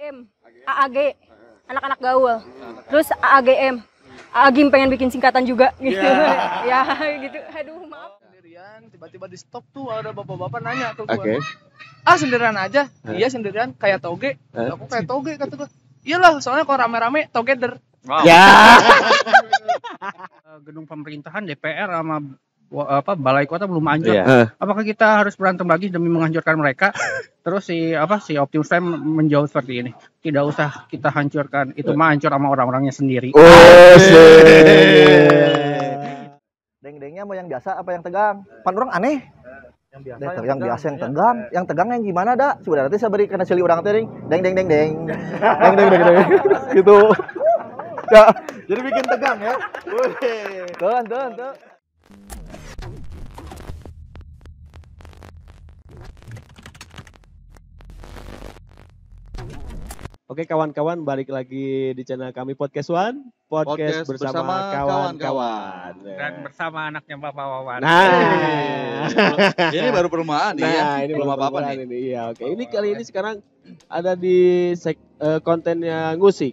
AGM, AAG, anak-anak gaul. Terus AAGM, Agim pengen bikin singkatan juga gitu. Ya gitu. Aduh, maaf. Sendirian, tiba-tiba di stop tuh ada bapak-bapak nanya ke gua. Oke. Sendirian aja? Iya sendirian, kayak toge. Aku kayak toge kata gua. Iyalah, soalnya kalau rame-rame together. Wow. Ya. Gedung pemerintahan DPR sama balai kota belum hancur. Iya. Apakah kita harus berantem lagi demi menghancurkan mereka? Terus si Optimus Prime menjawab seperti ini. Tidak usah kita hancurkan, itu mah hancur sama orang-orangnya sendiri. Deng-dengnya mau yang biasa apa yang tegang? Pan orang aneh. Yang biasa yang tegang. Yang tegang yang gimana dah? Sudah nanti saya beri karena cili orang tering. Deng. Deng. Gitu. Ya, jadi bikin tegang ya. Tuh. Oke kawan-kawan, balik lagi di channel kami Podcast One. Podcast bersama kawan-kawan. Dan bersama anaknya Bapak Wawan. Nah, ini baru perumahan nih ya. Ini belum apa-apa nih. Ini. Iya, oke. Ini kali ini sekarang ada di kontennya musik.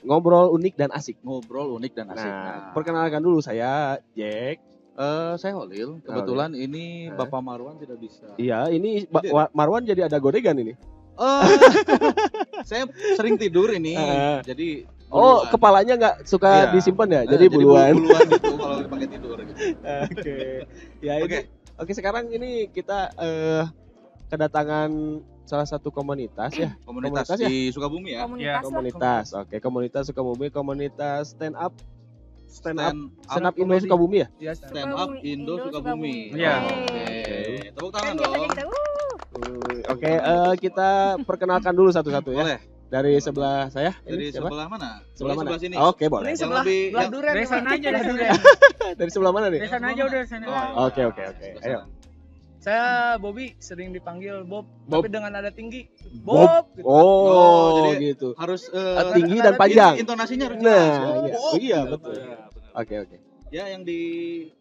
Ngobrol unik dan asik. Ngobrol unik dan asik. Nah, perkenalkan dulu saya Jack. Saya Holil. Kebetulan ini Bapak Marwan tidak bisa. Iya, ini Marwan jadi ada godegan ini. Saya sering tidur ini. Jadi buluan. Kepalanya nggak suka disimpan ya? Jadi buluan. Buluan gitu kalau dipakai tidur gitu. Oke. Ya ini. Oke, sekarang ini kita kedatangan salah satu komunitas ya. Komunitas di Sukabumi ya. Komunitas. Oke, komunitas Sukabumi, komunitas stand up Indo Sukabumi ya? Iya, stand up Indo Sukabumi. Iya. Oke. Tepuk tangan dong. Oke, kita perkenalkan dulu satu-satu ya. Boleh. Dari sebelah saya. Dari sebelah mana? Sebelah mana? Sini. Oke, boleh. Ini sebelah duren. Dari sana aja. Dari sebelah mana nih? Dari sana aja udah sana. Oke. Ayo. Saya Bobby, sering dipanggil Bob, Bob. tapi dengan nada tinggi. Bob. Gitu. Oh, jadi gitu. Harus Tinggi dan panjang. Intonasinya harus Iya, betul. Oke. Ya, yang di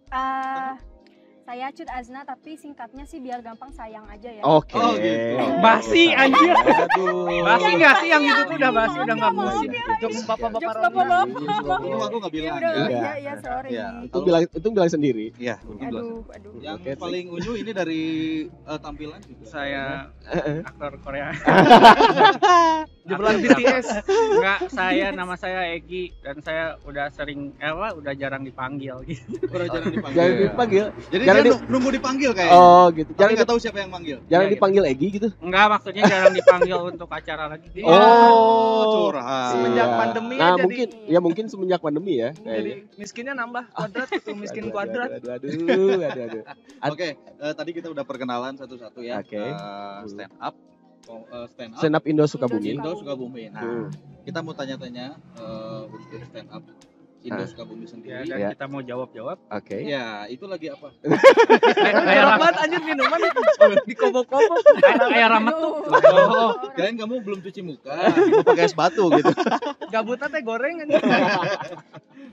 Saya Cut Azna, tapi singkatnya sih biar gampang sayang aja ya. Oke. Oh, gitu. Basi anjir. Aduh. Basi enggak sih yang gitu tuh udah basi, udah enggak basi. Jokes bapak-bapak Jokes Romi. bapak-bapak. Itu aku nggak bilang. Iya, sorry. Ya. Itu bilang sendiri. Iya, Aduh. Yang Oke, paling unyu ini dari tampilan juga. Saya aktor Korea. Jebolan BTS. Enggak, nama saya Egi dan saya udah udah jarang dipanggil gitu. Udah jarang dipanggil. Jangan dipanggil. Jadi Jarang dia nunggu dipanggil kayak. Oh, gitu. Tapi nggak tahu siapa yang manggil. Jangan Iya, dipanggil Egi gitu. Enggak, maksudnya jarang dipanggil untuk acara lagi. Curhat. Semenjak Iya. pandemi Nah, jadi mungkin semenjak pandemi ya. jadi miskinnya nambah kuadrat gitu, miskin kuadrat. Aduh. Oke, tadi kita udah perkenalan satu-satu ya. Oke. Stand up Stand up Indo Sukabumi. Indo Sukabumi. Nah, kita mau tanya-tanya untuk stand up Indo Sukabumi Ya, sendiri. dan Ya. kita mau jawab. Oke. Ya, itu lagi apa? Kayak banget anjir minuman dikobok-kobok. Kayak ramet tuh. Oh, kirain kamu belum cuci muka. Mau pakai es batu gitu. Gabutnya teh goreng anjir.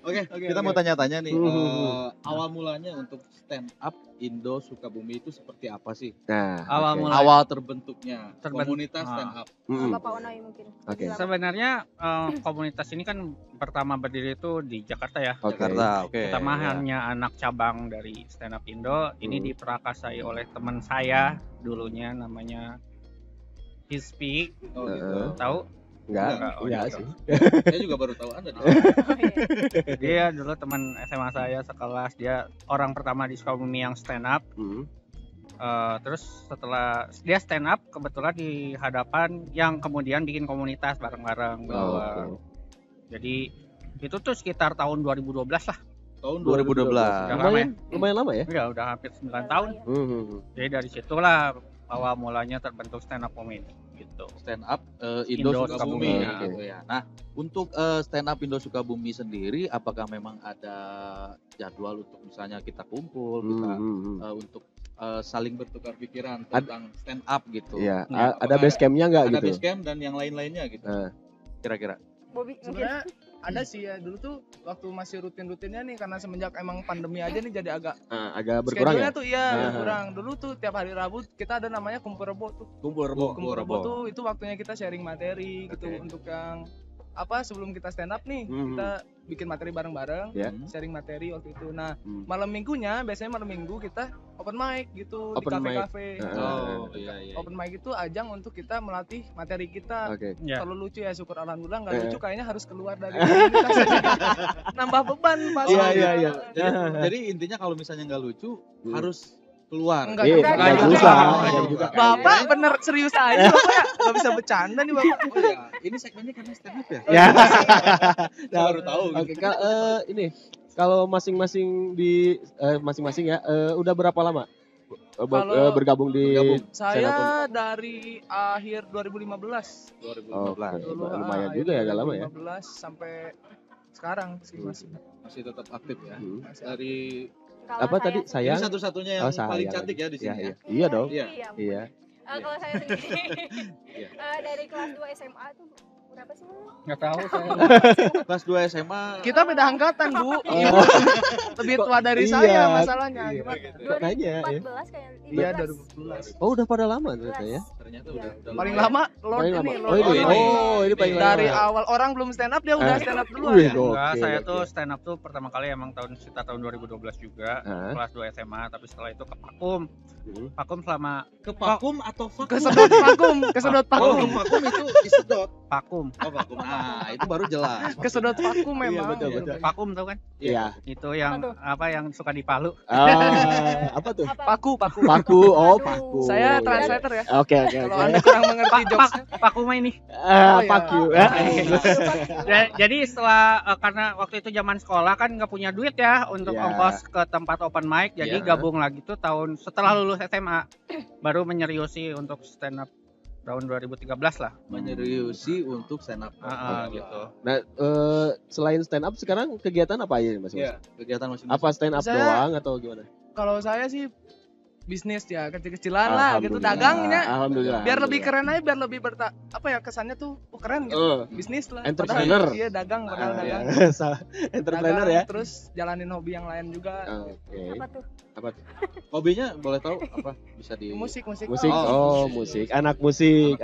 Oke, kita mau tanya-tanya nih. Hmm. Awal mulanya untuk stand up Indo Sukabumi itu seperti apa sih? Nah, Awal oke. mulai. Awal terbentuknya Terbentuk. komunitas stand up. Bapak Onoi mungkin. Oke. Silakan. Sebenarnya komunitas ini kan pertama berdiri itu di Jakarta ya. Oke. Jakarta, oke. Kita mah hanya anak cabang dari Stand Up Indo. Ini diperakasai oleh teman saya dulunya namanya Hispi. Oh, gitu. Tahu? Enggak Enggak, sih. Saya juga baru tahu Anda. Dia dulu teman SMA saya sekelas. Dia orang pertama di Sukabumi yang stand up. Terus setelah dia stand up kebetulan di hadapan yang kemudian bikin komunitas bareng-bareng. Oke. Jadi itu tuh sekitar tahun 2012 lah. Tahun 2012. Lumayan lama ya. Udah hampir 9 tahun. Jadi dari situlah awal mulanya terbentuk stand up comedy gitu. Stand up Indo Sukabumi. Sukabumi. Gitu ya. Nah, untuk stand up Indo Sukabumi sendiri, apakah memang ada jadwal untuk misalnya kita kumpul, kita untuk saling bertukar pikiran tentang stand up gitu? Iya. Ya, Ada base campnya nggak ada gitu? base camp dan yang lain-lainnya gitu. Kira-kira. Bobby mungkin. Sebenarnya Ada sih ya, dulu tuh waktu masih rutin-rutinnya nih, karena semenjak emang pandemi aja nih jadi agak agak berkurang ya. schedule-nya tuh berkurang. Dulu tuh tiap hari Rabu kita ada namanya kumpul rebo tuh. Kumpul rebo. Kumpul rebo tuh itu waktunya kita sharing materi gitu untuk yang sebelum kita stand up nih, kita bikin materi bareng-bareng, sharing materi waktu itu. Nah, malam minggunya biasanya malam minggu kita open mic gitu di kafe-kafe. Open mic itu ajang untuk kita melatih materi kita. Kalau lucu ya syukur alhamdulillah, nggak lucu kayaknya harus keluar dari komunitas aja. Nambah beban pasti. Iya. Jadi intinya kalau misalnya nggak lucu harus keluar. Enggak juga. Bapak bener serius aja Bapak ya. Enggak bisa bercanda nih Bapak. Oh iya, ini segmennya karena stand up ya? Ya. Baru tahu. Oke, ini kalau masing-masing ya, udah berapa lama bergabung di saya dari akhir 2015. Lumayan juga ya, agak lama ya. 2015 sampai sekarang sih masih tetap aktif ya. Dari apa tadi sayang? Ini satu-satunya yang paling cantik ya di sini. Iya dong. Iya. Kalau saya sendiri dari kelas 2 SMA tuh berapa sih? Nggak tahu saya. Kelas 2 SMA. Kita beda angkatan, Bu. Ibu lebih tua dari saya masalahnya. Gimana? 2014 kayak. Iya, 2014. Oh, udah pada lama ternyata ya. Ternyata udah Paling lama Lord ini. Ini paling lama. Dari awal orang belum stand up dia udah stand up duluan ya. Enggak, saya tuh stand up tuh pertama kali emang tahun 2012 juga, kelas 2 SMA, tapi setelah itu ke Pakum. Pakum selama ke Pakum atau vakum? Kesedot Pakum. Vakum itu disedot. Pakum. Oh, vakum. Ah, itu baru jelas. Kesedot Pakum memang. Betul. Pakum tahu kan? Iya. Itu yang yang suka dipalu. Apa tuh? Paku. Paku. Saya translator ya. Oke. Kalau Anda kurang mengerti jokesnya. Paku mah ini. Paku. Jadi setelah karena waktu itu zaman sekolah kan nggak punya duit ya untuk ongkos ke tempat open mic, jadi gabung lagi tuh setelah lulus SMA baru menyeriusi untuk stand up tahun 2013 lah. Menyeriusi untuk stand up. Gitu. Nah, selain stand up sekarang kegiatan apa aja Mas? Iya, kegiatan masing-masing. Apa stand up doang atau gimana? Kalau saya sih bisnis ya, kecil-kecilan lah gitu, dagangnya. Alhamdulillah. Biar lebih keren aja, biar lebih kesannya tuh keren gitu. Bisnis lah. Entrepreneur. Iya, dagang padahal dagang. Entrepreneur dagang, ya. Terus jalanin hobi yang lain juga. Oke. Apa tuh? Hobinya boleh tahu apa? Bisa di musik. Musik. Musik. Anak musik.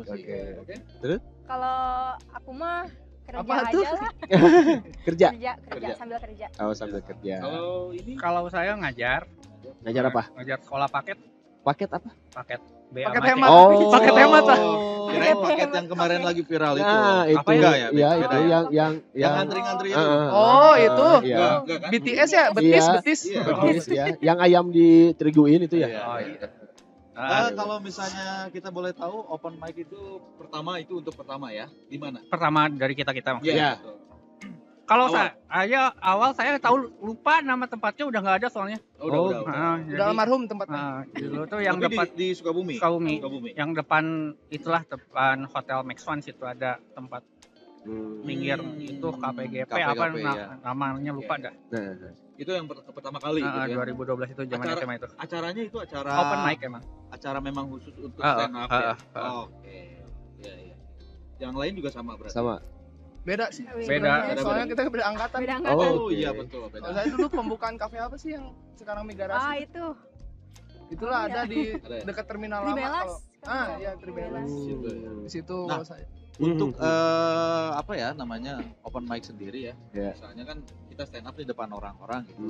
Oke. Terus? Kalau aku mah kerja Apa aja tuh? lah. Kerja Sambil kerja. sambil kerja. Kalau ini Kalau saya ngajar apa? Ngajar sekolah paket Apa? Paket hemat. Paket hemat lah. kirain paket yang kemarin lagi viral itu. Nah, itu Apa enggak ya? Iya, Beda itu ya? yang ngantri-ngantri itu. Oh, itu. Iya. Enggak kan? BTS ya, betis. Betis ya. Yang ayam diterigu-in itu ya. Oh iya. Kalau misalnya kita boleh tahu open mic itu untuk pertama ya, di mana? Pertama dari kita maksudnya. Iya. Kalau awal saya tahu lupa nama tempatnya udah nggak ada soalnya. Udah almarhum tempatnya. Dulu tuh yang Tapi depan di Sukabumi. Yang depan depan Hotel Max One situ ada tempat pinggir itu KPGP namanya lupa dah. Nah, itu yang pertama kali gitu ya. 2012 itu zaman SMA itu. Acaranya itu acara Open mic emang. Acara memang khusus untuk stand up ya. Oke. Iya. Yang lain juga sama berarti. Sama. Beda sih. Beda. Soalnya kita beda angkatan. Oh iya betul. Beda. Kalau saya dulu pembukaan kafe apa sih yang sekarang migrasi? Itu. Itulah ada di dekat terminal lama. Tribelas. Iya Tribelas. Di situ kalau saya. Untuk apa ya namanya open mic sendiri ya. Misalnya kan kita stand up di depan orang-orang gitu.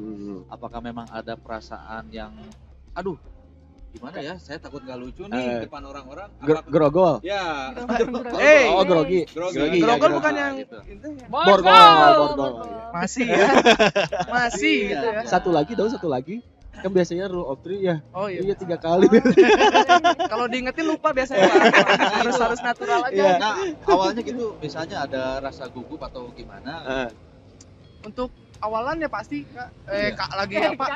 Apakah memang ada perasaan yang gimana ya? Saya takut nggak lucu nih di depan orang-orang. Grogol. Ya. Grogi. Grogol bukan yang gitu. Borgol. Masih ya. Masih gitu ya. Satu lagi. Kan biasanya rule of three ya. Oh iya. 3 kali. Kalau diingetin lupa biasanya. harus natural aja. Nah, awalnya gitu misalnya ada rasa gugup atau gimana? Untuk awalan ya pasti Kak lagi apa?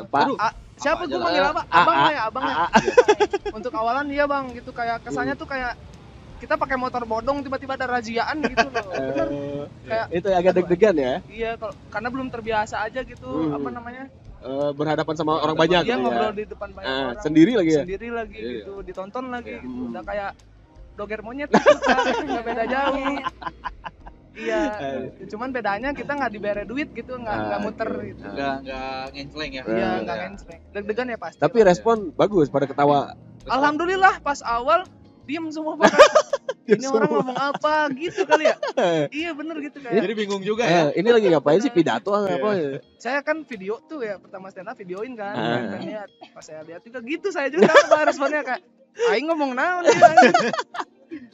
Pak. Siapa gue manggil apa? Abang ya. Untuk awalan iya bang, gitu kayak kesannya tuh kayak kita pakai motor bodong tiba-tiba ada raziaan gitu loh. Bener. Kayak itu agak deg-degan ya. Iya, karena belum terbiasa aja gitu, apa namanya? Berhadapan sama orang banyak. Iya, ngobrol di depan banyak orang. Sendiri lagi ya. Sendiri lagi gitu, ditonton lagi gitu. Udah kayak doger monyet gitu, nggak beda jauh. Iya. Cuman bedanya kita nggak dibere duit gitu, nggak muter gitu. Nggak ngenceleng ya. Iya, nggak ngenceleng. Deg-degan ya pasti. Tapi respon bagus pada ketawa. Alhamdulillah pas awal diem semua Pak. Ini orang ngomong apa gitu kali ya? Iya bener gitu kayak. Jadi bingung juga ya. Ini lagi ngapain sih, pidato apa ya? Saya kan video tuh ya pertama stand up videoin kan. Dan lihat pas saya lihat juga gitu saya juga apa responnya kayak aing ngomong naon ya.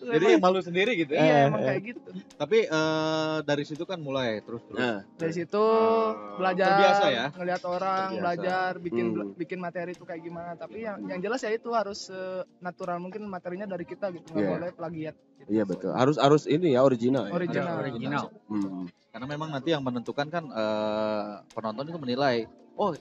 Jadi malu sendiri gitu ya. Iya emang kayak gitu. Tapi dari situ kan mulai terus. Dari situ belajar terbiasa ya. ngelihat orang, Terbiasa. belajar bikin materi itu kayak gimana. Tapi yang jelas ya itu harus natural mungkin materinya dari kita gitu. Nggak Iya. boleh plagiat. Gitu. Iya betul. Harus ini ya original. Ya? Original. Karena memang nanti yang menentukan kan penonton itu menilai. Oh,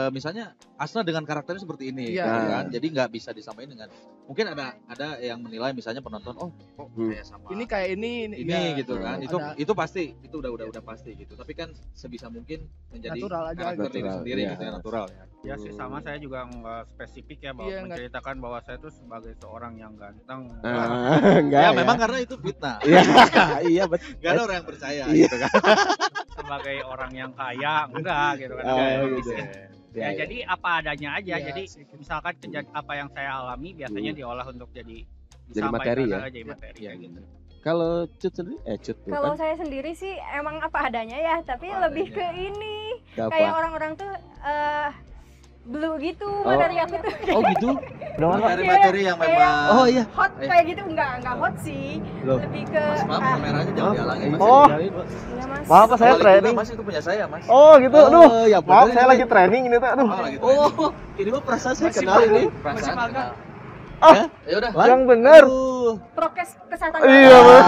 misalnya Asna dengan karakternya seperti ini, Iya. gitu kan? Jadi nggak bisa disamain dengan. Mungkin ada yang menilai misalnya penonton, oh kok kayak sama. Ini kayak ini Ini gitu kan. ada. Itu pasti, itu udah pasti gitu. Tapi kan sebisa mungkin menjadi Natural aja karakter gitu. diri sendiri Iya. gitu ya, natural ya. Ya sih sama saya juga nggak spesifik ya bahwa Iya, nggak. menceritakan bahwa saya tuh sebagai seorang yang ganteng. Enggak Ya, ya. memang karena itu fitnah. Iya betul. Gak ada orang yang percaya Iya. gitu kan. Sebagai orang yang kaya enggak gitu kan. Ah, Enggak, gitu. bisa. Ya, Ya, jadi apa adanya aja. Iya, Jadi sih. misalkan apa yang saya alami biasanya diolah untuk jadi materi ya? Jadi materi kayak gitu. Kalau Cut sendiri, Cut tuh Kalau kan. saya sendiri sih emang apa adanya ya, tapi Apa lebih adanya. ke ini. Apa? Kayak orang-orang tuh blue gitu materi aku tuh. Oh gitu. Materi-materi yang Kayak memang. Oh iya. hot kayak gitu enggak hot sih. Loh. Lebih ke Maaf, kameranya jangan dihalangin Mas. Oh. iya, Mas. Maaf Pak, saya Balik training. juga, Mas, itu punya saya, Mas. Oh gitu, aduh. ya Maaf, saya lagi training ini teh. Aduh. lagi Oh, ini mah perasaan saya Masih kenal ini. perasaan. bangga. Ya udah. Lan? Yang bener. Prokes kesehatan. Iya, bener.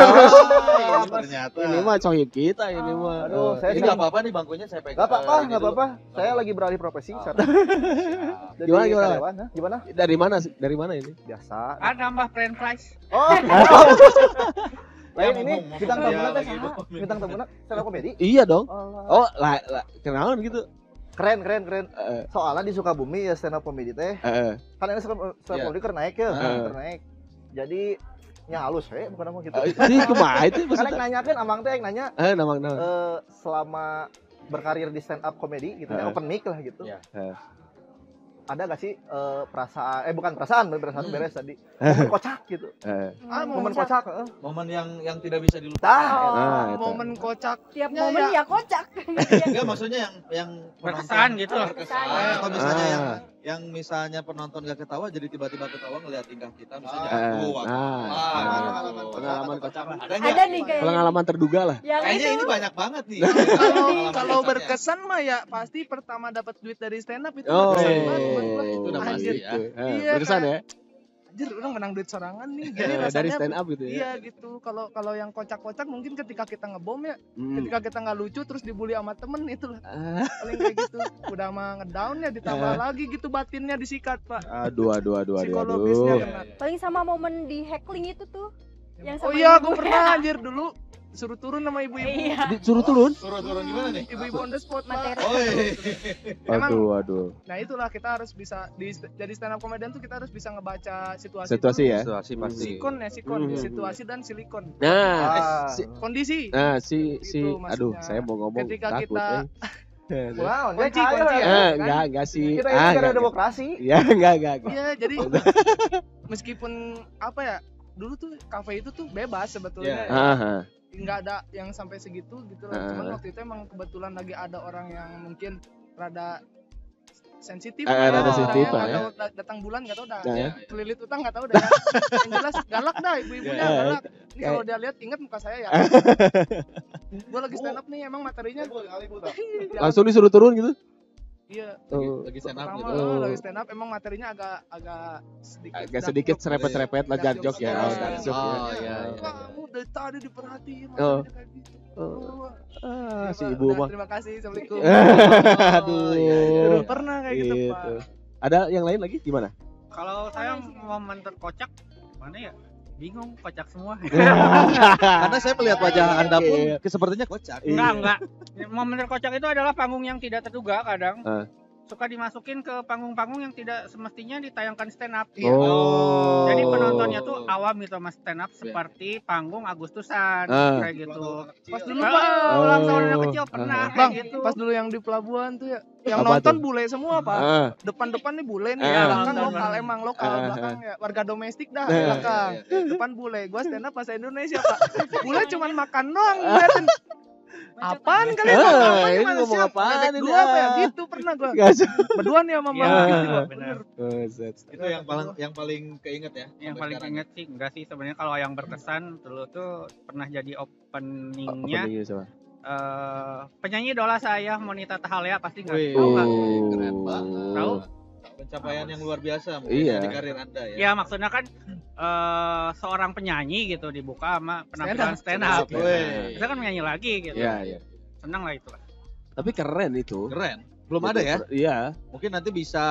Ini ternyata. Ini mah cohib kita ini mah. Aduh, saya Ini nggak apa-apa nih bangkunya saya pegang. Gak apa-apa, Ini gak dulu. apa-apa. Saya lagi beralih profesi sekarang. Jadi Gimana? karyawan, hah? Gimana? Dari mana? Dari mana ini? Biasa. Kan nambah french fries. Oh. Lain Ya, ini ngomong bintang dia tamunya teh lagi, saha? Bintang tamunya stand up comedy. Iya dong. Oh, Oh, kenalan gitu. keren. Eh, Soalnya di Sukabumi ya stand up comedy teh. Kan ini stand up Iya. comedy keur naik ya, Heeh. keur naik. Jadi nya halus bukan apa gitu. sih kumaha itu Kan yang maksudnya? nanyakeun amang teh yang nanya Namang. selama berkarir di stand up comedy gitu ya, open mic lah gitu. Iya. Ada gak sih perasaan bukan perasaan beres tadi. Momen kocak gitu. Momen kocak, heeh. Momen yang tidak bisa dilupakan. Ah, itu. Momen kocak. Tiap Ya, momen ya. ya kocak. Enggak, maksudnya yang Berkesan gitu loh. Berkesan. Atau misalnya Ah. yang misalnya penonton gak ketawa jadi tiba-tiba ketawa ngeliat tingkah kita misalnya. Pengalaman kocak lah. Ada nih kayaknya. Pengalaman terduga lah. Yang Kayaknya itu ini banyak banget nih. Kalau berkesan mah ya pasti pertama dapat duit dari stand up itu Oh, berkesan banget buat gua. Itu udah pasti Anjir. ya. Iya, Berkesan ya? Anjir, orang menang duit sorangan nih. Jadi Dari rasanya stand up gitu ya. iya gitu. Kalau yang kocak-kocak mungkin ketika kita ngebom ya, Hmm. ketika kita nggak lucu terus dibully sama temen itu lah. Ah, Paling kayak gitu. Udah mah ngedown ya ditambah lagi gitu batinnya disikat, Pak. Aduh. Psikologisnya kena. paling sama momen di heckling itu tuh. Yang Oh sama iya, ibu. gue pernah anjir dulu suruh turun sama ibu-ibu. Iya. Disuruh turun? Turun gimana nih? Ibu-ibu on the spot, Pak. Materi. Emang- Aduh. Nah itulah kita harus bisa jadi stand up comedian tuh kita harus bisa ngebaca situasi. Situasi dulu. ya. Situasi pasti. Sikon, Hmm. situasi dan silikon. Nah, Kondisi. si Gitu aduh, maksudnya. saya mau ngomong Ketika takut. kita- Wow, Kunci ya. kan? Enggak sih. Kita ini negara enggak. demokrasi. Ya, enggak. Iya, jadi meskipun apa ya, dulu tuh kafe itu tuh bebas sebetulnya. Aha. Nggak ada yang sampai segitu gitu loh. Cuman waktu itu emang kebetulan lagi ada orang yang mungkin rada sensitif. Rada sensitif, Nggak ya. tahu datang bulan nggak tahu dah. Nah, ya. Kelilit utang nggak tahu dah. Yang jelas galak dah ibu-ibunya Ya, galak. Ini kalau dia lihat ingat muka saya ya. Gua lagi stand up nih emang materinya. Langsung disuruh turun gitu? Iya. Lagi stand up Pertama gitu. lagi stand up emang materinya agak sedikit. Agak sedikit serepet-serepet lah dark joke ya. Oh, dark joke ya. Oh, iya. Kamu dari tadi diperhatiin Oh. makanya kayak gitu. Oh. Ya, Si Pak. ibu Udah, mah. Terima kasih, assalamualaikum. Aduh. Belum pernah kayak gitu, Pak. Ada yang lain lagi gimana? Kalau saya momen terkocak mana ya? Bingung, kocak semua. Karena saya melihat wajah Anda pun Iya. sepertinya kocak. Enggak. Momen terkocak itu adalah panggung yang tidak terduga kadang. suka dimasukin ke panggung-panggung yang tidak semestinya ditayangkan stand up. Oh. Jadi penontonnya tuh awam gitu sama stand up seperti panggung Agustusan kayak gitu. Pas dulu ulang tahun anak kecil pernah Bang, kayak gitu. pas dulu yang di pelabuhan tuh ya, yang Apa nonton tuh? bule semua Pak. Depan-depan nih bule nih, belakang lokal emang lokal, belakang ya warga domestik dah belakang. Depan bule, gua stand up bahasa Indonesia Pak. Bule cuman makan doang ngeliatin. Apaan kalian ngomong apa ini gimana ngomong sih? apaan Ngedate ini, gua apa ya? ah? Gitu pernah gua. Gas. Berdua nih sama Iya, Bang gitu gua. bener. Itu yang paling keinget ya. Yang sampai paling sekarang. inget sih enggak sih sebenarnya kalau yang berkesan dulu tuh pernah jadi openingnya Openingnya siapa? penyanyi idola saya Monita Tahalia pasti nggak Wih, tahu nggak? keren banget. Tahu? Pencapaian yang luar biasa mungkin Iya. di karir Anda ya. Ya maksudnya kan seorang penyanyi gitu dibuka sama penampilan stand up. Wih. Kita kan menyanyi lagi gitu. Iya, iya. Senang lah itu. Tapi keren itu. Keren. Belum ada ya? Iya. Mungkin nanti bisa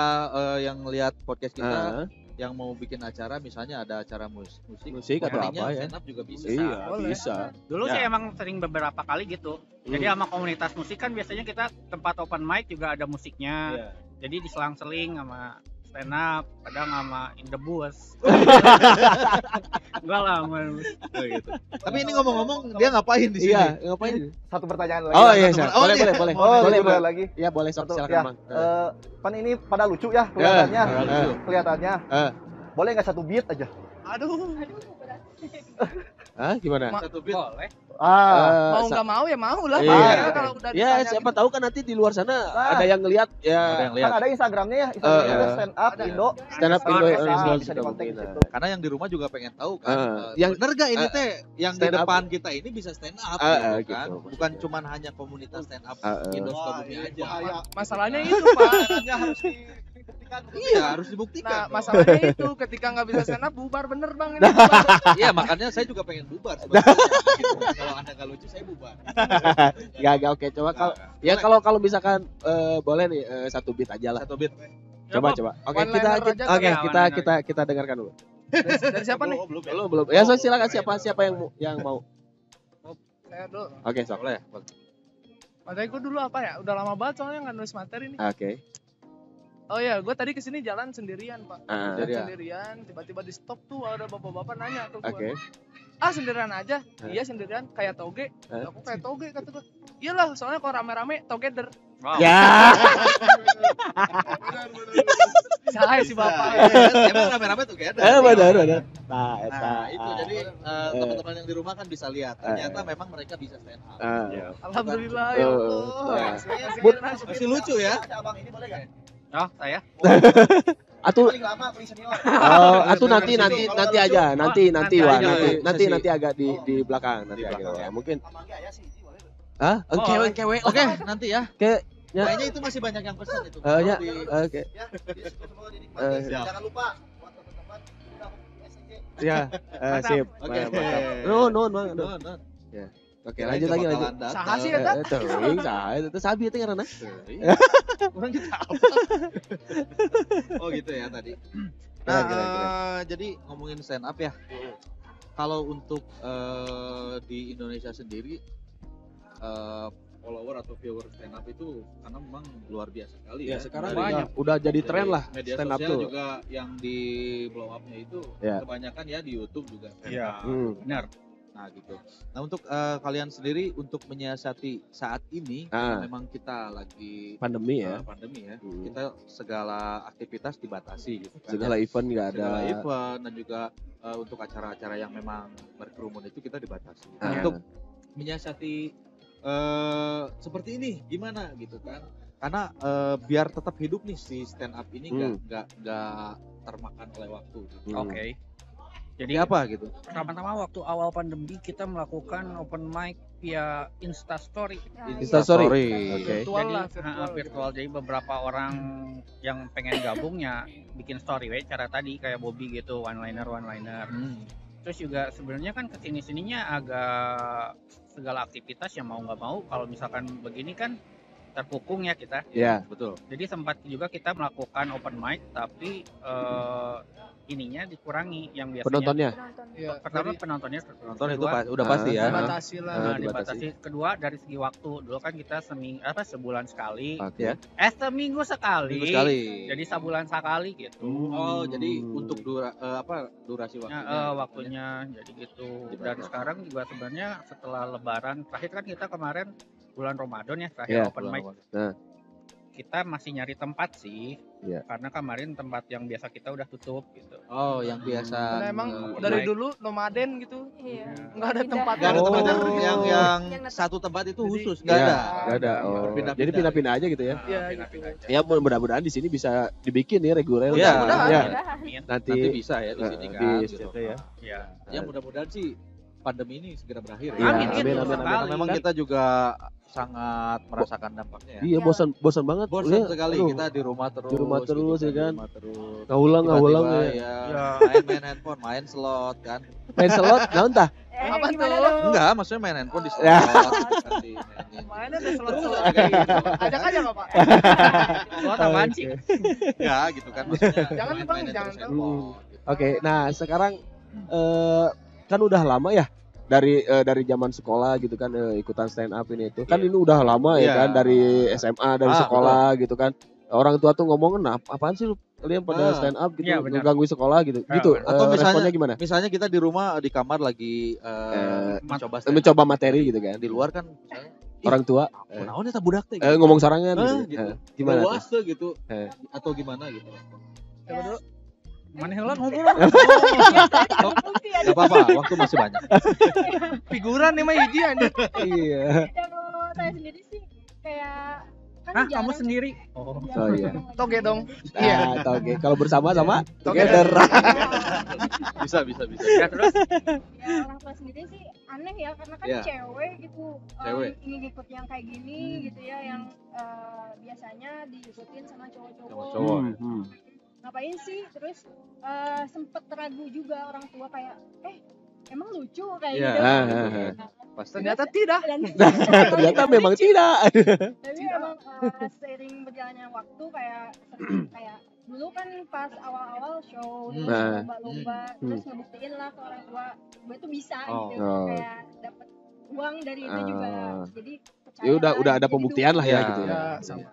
yang lihat podcast kita Ah, yang mau bikin acara misalnya ada acara musik Musik atau openingnya apa ya? stand up juga bisa. Iya, Boleh. bisa. Dulu Ya. sih emang sering beberapa kali gitu. Jadi sama komunitas musik kan biasanya kita tempat open mic juga ada musiknya. Iya. Jadi diselang-seling sama stand up, kadang sama in the bus. Enggak lah, man. Oh, gitu. Tapi ini ngomong-ngomong dia ngapain di sini? Iya, ngapain? Satu pertanyaan lagi. Oh Bang. iya, Satu Sar. pertanyaan. Boleh, iya. boleh, boleh. Oh, Boleh, gitu boleh. lagi. Iya, boleh, sok Satu, silakan, ya. Bang. Kan ini pada lucu ya kelihatannya. Kelihatannya. Eh. Boleh nggak satu beat aja? Aduh, Hah, gimana? Satu beat. Boleh. mau nggak mau ya mau lah. Iya. Pak. Ya, kalau udah Ya, ditanya siapa gitu. tahu kan nanti di luar sana ada yang ngelihat Ada ya yang lihat. Kan ada Instagramnya ya, Instagramnya stand up Indo. stand up Indo Ada. Indo Bisa dikontak di situ. Karena yang di rumah juga pengen tahu kan. yang- Bener gak ini teh yang di stand up. depan kita ini bisa stand up gitu kan. gitu. Bukan cuman hanya komunitas stand up Indo Sukabumi aja. Masalahnya itu Pak. Iya, harus dibuktikan. Nah, dong. masalahnya itu ketika nggak bisa stand up bubar bener Bang ini. Bubar. Iya, makanya saya juga pengen bubar sebenarnya. Gitu. Kalau Anda nggak lucu saya bubar. Gak oke. Coba kalau ya kalau misalkan boleh nih satu beat aja lah. Satu beat. Coba. Oke, One kita liner aja oke, kali ya, kita dengarkan dulu. Dari siapa nih? Belum. Ya, so, silakan siapa yang mau. Saya dulu. Oke, sok. Boleh. Makanya gue dulu apa ya? Udah lama banget soalnya nggak nulis materi nih. Oke. Oh ya, gue tadi kesini jalan sendirian Pak. Ah, Sendirian, tiba-tiba di stop tuh ada bapak-bapak nanya ke gue. Oke. Ah sendirian aja? Iya sendirian, kayak toge. Aku kayak toge kata gue. Iyalah, soalnya kalau rame-rame together. Wow. Ya. Saya si bapak. Emang rame-rame tuh kayak Benar. Nah, Nah, itu jadi teman-teman yang di rumah kan bisa lihat. Ternyata memang mereka bisa stand up. Alhamdulillah ya Allah. Masih lucu ya. Abang ini boleh nggak? Oh, saya. Atuh Paling lama, paling senior. atuh nanti aja. Nanti nanti Wah, aja. nanti agak di belakang nanti aja. Ya, mungkin. Mangga ya sih, boleh. Hah? Boleh. Kewe. Oke, nanti ya. Ya. Kayaknya itu masih banyak yang pesan itu. Ya. Di- Oke. Ya, semua dinikmati. siap. Jangan lupa buat teman-teman udah SCJ. Ya, sip. Oke. Mantap. Nun. No. Oke, lanjut lagi. Saha sih eta? Teuing saha itu sabi teh ngaranna. Orang kita apa? Oh gitu ya tadi. Keren, Nah, keren. jadi ngomongin stand up ya. Kalau untuk di Indonesia sendiri follower atau viewer stand up itu karena memang luar biasa sekali Ya, ya. sekarang Dari- udah jadi tren lah media stand up sosial tuh. juga yang di blow up-nya itu Ya. kebanyakan ya di YouTube juga stand Iya. up. Benar. Nah gitu. Nah untuk kalian sendiri untuk menyiasati saat ini Ah. memang kita lagi Pandemi ya. pandemi ya, Hmm. kita segala aktivitas dibatasi gitu kan. Segala event nggak ada. Segala event dan juga untuk acara-acara yang memang berkerumun itu kita dibatasi. Nah, Ah. untuk menyiasati seperti ini gimana gitu kan? Karena biar tetap hidup nih si stand up ini nggak termakan oleh waktu. Gitu. Oke. Jadi apa gitu? Pertama-tama waktu awal pandemi kita melakukan open mic via Instastory. Instastory. Oke. Virtual Jadi lah, virtual. virtual. Jadi beberapa orang yang pengen gabung ya bikin story we cara tadi kayak Bobby gitu, one liner. Terus juga sebenarnya kan kesini-sininya agak segala aktivitas yang mau nggak mau kalau misalkan begini kan terkukung ya kita. Ya. Betul. Jadi sempat juga kita melakukan open mic tapi ininya dikurangi yang biasanya. Penontonnya. Penonton. Iya, Pertama jadi penontonnya, Penonton itu kedua, udah pasti ya. dibatasi lah. dibatasi. Kedua dari segi waktu. Dulu kan kita sebulan sekali. Oke. Seminggu sekali. Minggu sekali. Jadi sebulan sekali gitu. Oh, jadi untuk durasi waktunya. Waktunya jadi gitu. Dan sekarang juga sebenarnya setelah Lebaran terakhir kan kita kemarin bulan Ramadan ya terakhir Iya, open mic. Nah. Kita masih nyari tempat sih. Iya. Karena kemarin tempat yang biasa kita udah tutup gitu. Oh, yang biasa. Karena emang dari dulu nomaden gitu. Iya. Nggak ada Pindah. tempat. Nggak ada tempat Oh. yang Yang satu tempat itu Jadi- khusus, nggak Iya, ada. nggak ada. Oh. Berpindah-pindah. Jadi pindah-pindah aja gitu ya. Iya, Pindah-pindah aja. Ya mudah-mudahan di sini bisa dibikin nih reguler. Iya. Mudah-mudahan. Ya, Amin. nanti Nanti bisa ya di sini di kan. situ Gitu. ya. Ya. Ya mudah-mudahan sih pandemi ini segera berakhir. Iya, Amin, amin, amin, amin. Karena memang Kan- kita juga sangat merasakan dampaknya ya. Iya, bosan banget. Bosan Ya, sekali aduh. kita di rumah terus. Di rumah terus, gitu ya kan. Di rumah terus. Ngulang Tiba-tiba ya. ya. Ya. Main handphone, main slot kan. Main slot, naon tah? Apa Gimana tuh? dong? Enggak, maksudnya main handphone di slot. Ya. Kasih mainin. Mana ada slot-slot kayak gitu. Ajak aja nggak Pak? Lo apaan sih? Ya gitu kan maksudnya. Jangan, main- Bang, mainin jangan terus tahu. handphone, gitu. Oke, nah sekarang kan udah lama ya dari zaman sekolah gitu kan ikutan stand up ini itu. Kan ini udah lama ya Iya. kan dari SMA, dari Ah, sekolah gitu kan. Orang tua tuh ngomongin, "Nah, apaan sih lu kalian pada Ah. stand up gitu, Iya, benar. ngegangguin sekolah gitu." Ah, Gitu. benar. Atau Responnya gimana? Misalnya kita di rumah di kamar lagi mencoba stand up. Mencoba materi gitu kan. Di luar kan misalnya Orang tua naon eta budak teh. ngomong sorangan gitu. gitu. Gimana tuh? Luas tuh gitu. Eh. Atau gimana gitu. Coba dulu. Mana yang lo ngomong? Gak apa-apa, waktu masih banyak. Figuran nih mah hiji anjing. Iya. Ya kalau saya sendiri sih kayak kan Hah, jarang kamu sendiri? Oh. Oh, iya. Toge dong. Iya. Nah, oke. Kalau bersama sama Together. together. Bisa. Ya terus Ya orang tua sendiri sih aneh ya karena kan Iya. cewek gitu Cewek. ingin ikut yang kayak gini gitu ya yang biasanya diikutin sama cowok-cowok. Cowok. Ngapain sih terus sempet ragu juga orang tua kayak emang lucu kayak Iya. gitu. Pasti. Ternyata tidak. Dan Ternyata memang tidak. tapi emang seiring berjalannya waktu kayak dulu kan pas awal-awal show terus Nah. lomba-lomba terus ngebuktiin lah ke orang tua gue tuh bisa Oh. gitu Oh. kayak dapet uang dari itu juga jadi percaya Ya udah kan. ada Jadi pembuktian lah ya Iya. gitu ya. Ya, sama.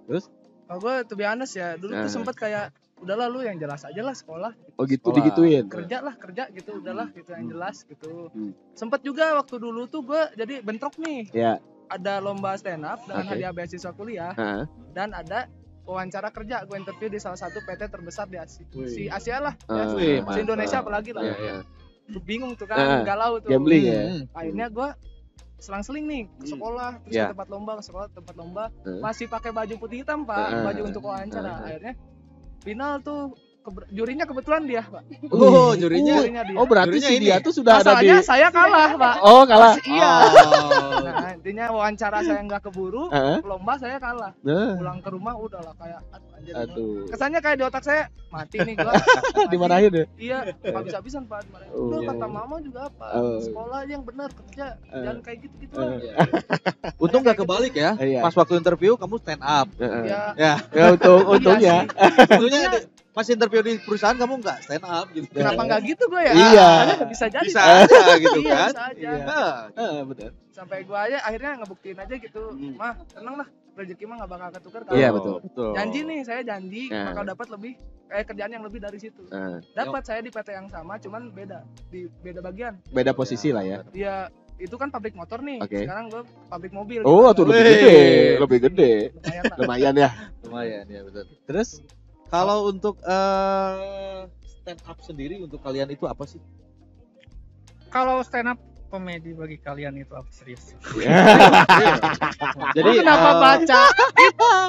Terus? Kalau gue to be honest ya, dulu tuh Nah. sempet kayak udahlah lu yang jelas aja lah sekolah, Oh gitu Sekolah. digituin. kerja gitu udahlah gitu yang jelas gitu. Hmm. Sempet juga waktu dulu tuh gue jadi bentrok nih. Ya. Ada lomba stand up dengan Oke. hadiah beasiswa kuliah Heeh. dan ada wawancara kerja. Gue interview di salah satu PT terbesar di Asia, Wih. si Asia lah, Ah. Wih, si Indonesia mantap. apalagi lah. Iya, iya. Gue bingung tuh kan, galau tuh. Gambling ya. Akhirnya gue selang-seling nih ke sekolah, terus Ya. ke tempat lomba, ke sekolah, tempat lomba, Hmm. masih pakai baju putih hitam Pak, baju untuk wawancara. Hmm. Akhirnya final tuh jurinya kebetulan dia Pak. Oh, jurinya. Jurinya dia. Oh berarti Jurinya si ini. dia tuh sudah ada di. Masalahnya saya kalah Pak. Oh kalah. Iya. Oh. Nah, intinya wawancara saya nggak keburu, Heeh. lomba saya kalah. Nah, Pulang ke rumah udahlah kayak anjir. aduh. Kesannya kayak di otak saya mati nih gua. Dimarahin ya? Iya, nggak bisa-bisan Pak dimarahin. Oh. Udah kata mama juga apa? Oh. Sekolah aja yang benar, kerja. Jangan kayak gitu-gitu Eh. lah. Untung gak kebalik ya. Iya. Pas waktu interview kamu stand up. Heeh. Ya, Ya. Ya untungnya. Tentunya pas interview di perusahaan kamu nggak stand up gitu. kenapa nggak gitu gue ya? Iya. Bisa jadi. Bisa aja gitu Iya, kan. bisa aja. Nah, Betul. Sampai gue aja akhirnya ngebuktiin aja gitu. Hmm. Mah, tenang lah. Rezeki mah nggak bakal ketukar. Iya, Kalau betul. janji nih, saya janji Nah. bakal dapat lebih kayak kerjaan yang lebih dari situ. Nah, Dapat saya di PT yang sama, cuman beda di beda bagian. beda posisi lah ya. Dia itu kan pabrik motor nih. Oke. Sekarang gue pabrik mobil. Oh, gitu. tuh lebih Wih. gede, lebih gede. Lumayan lah. Lumayan ya. lumayan ya betul. Terus Kalau untuk stand up sendiri untuk kalian itu apa sih? kalau stand up komedi bagi kalian itu apa serius? Jadi Kenapa baca?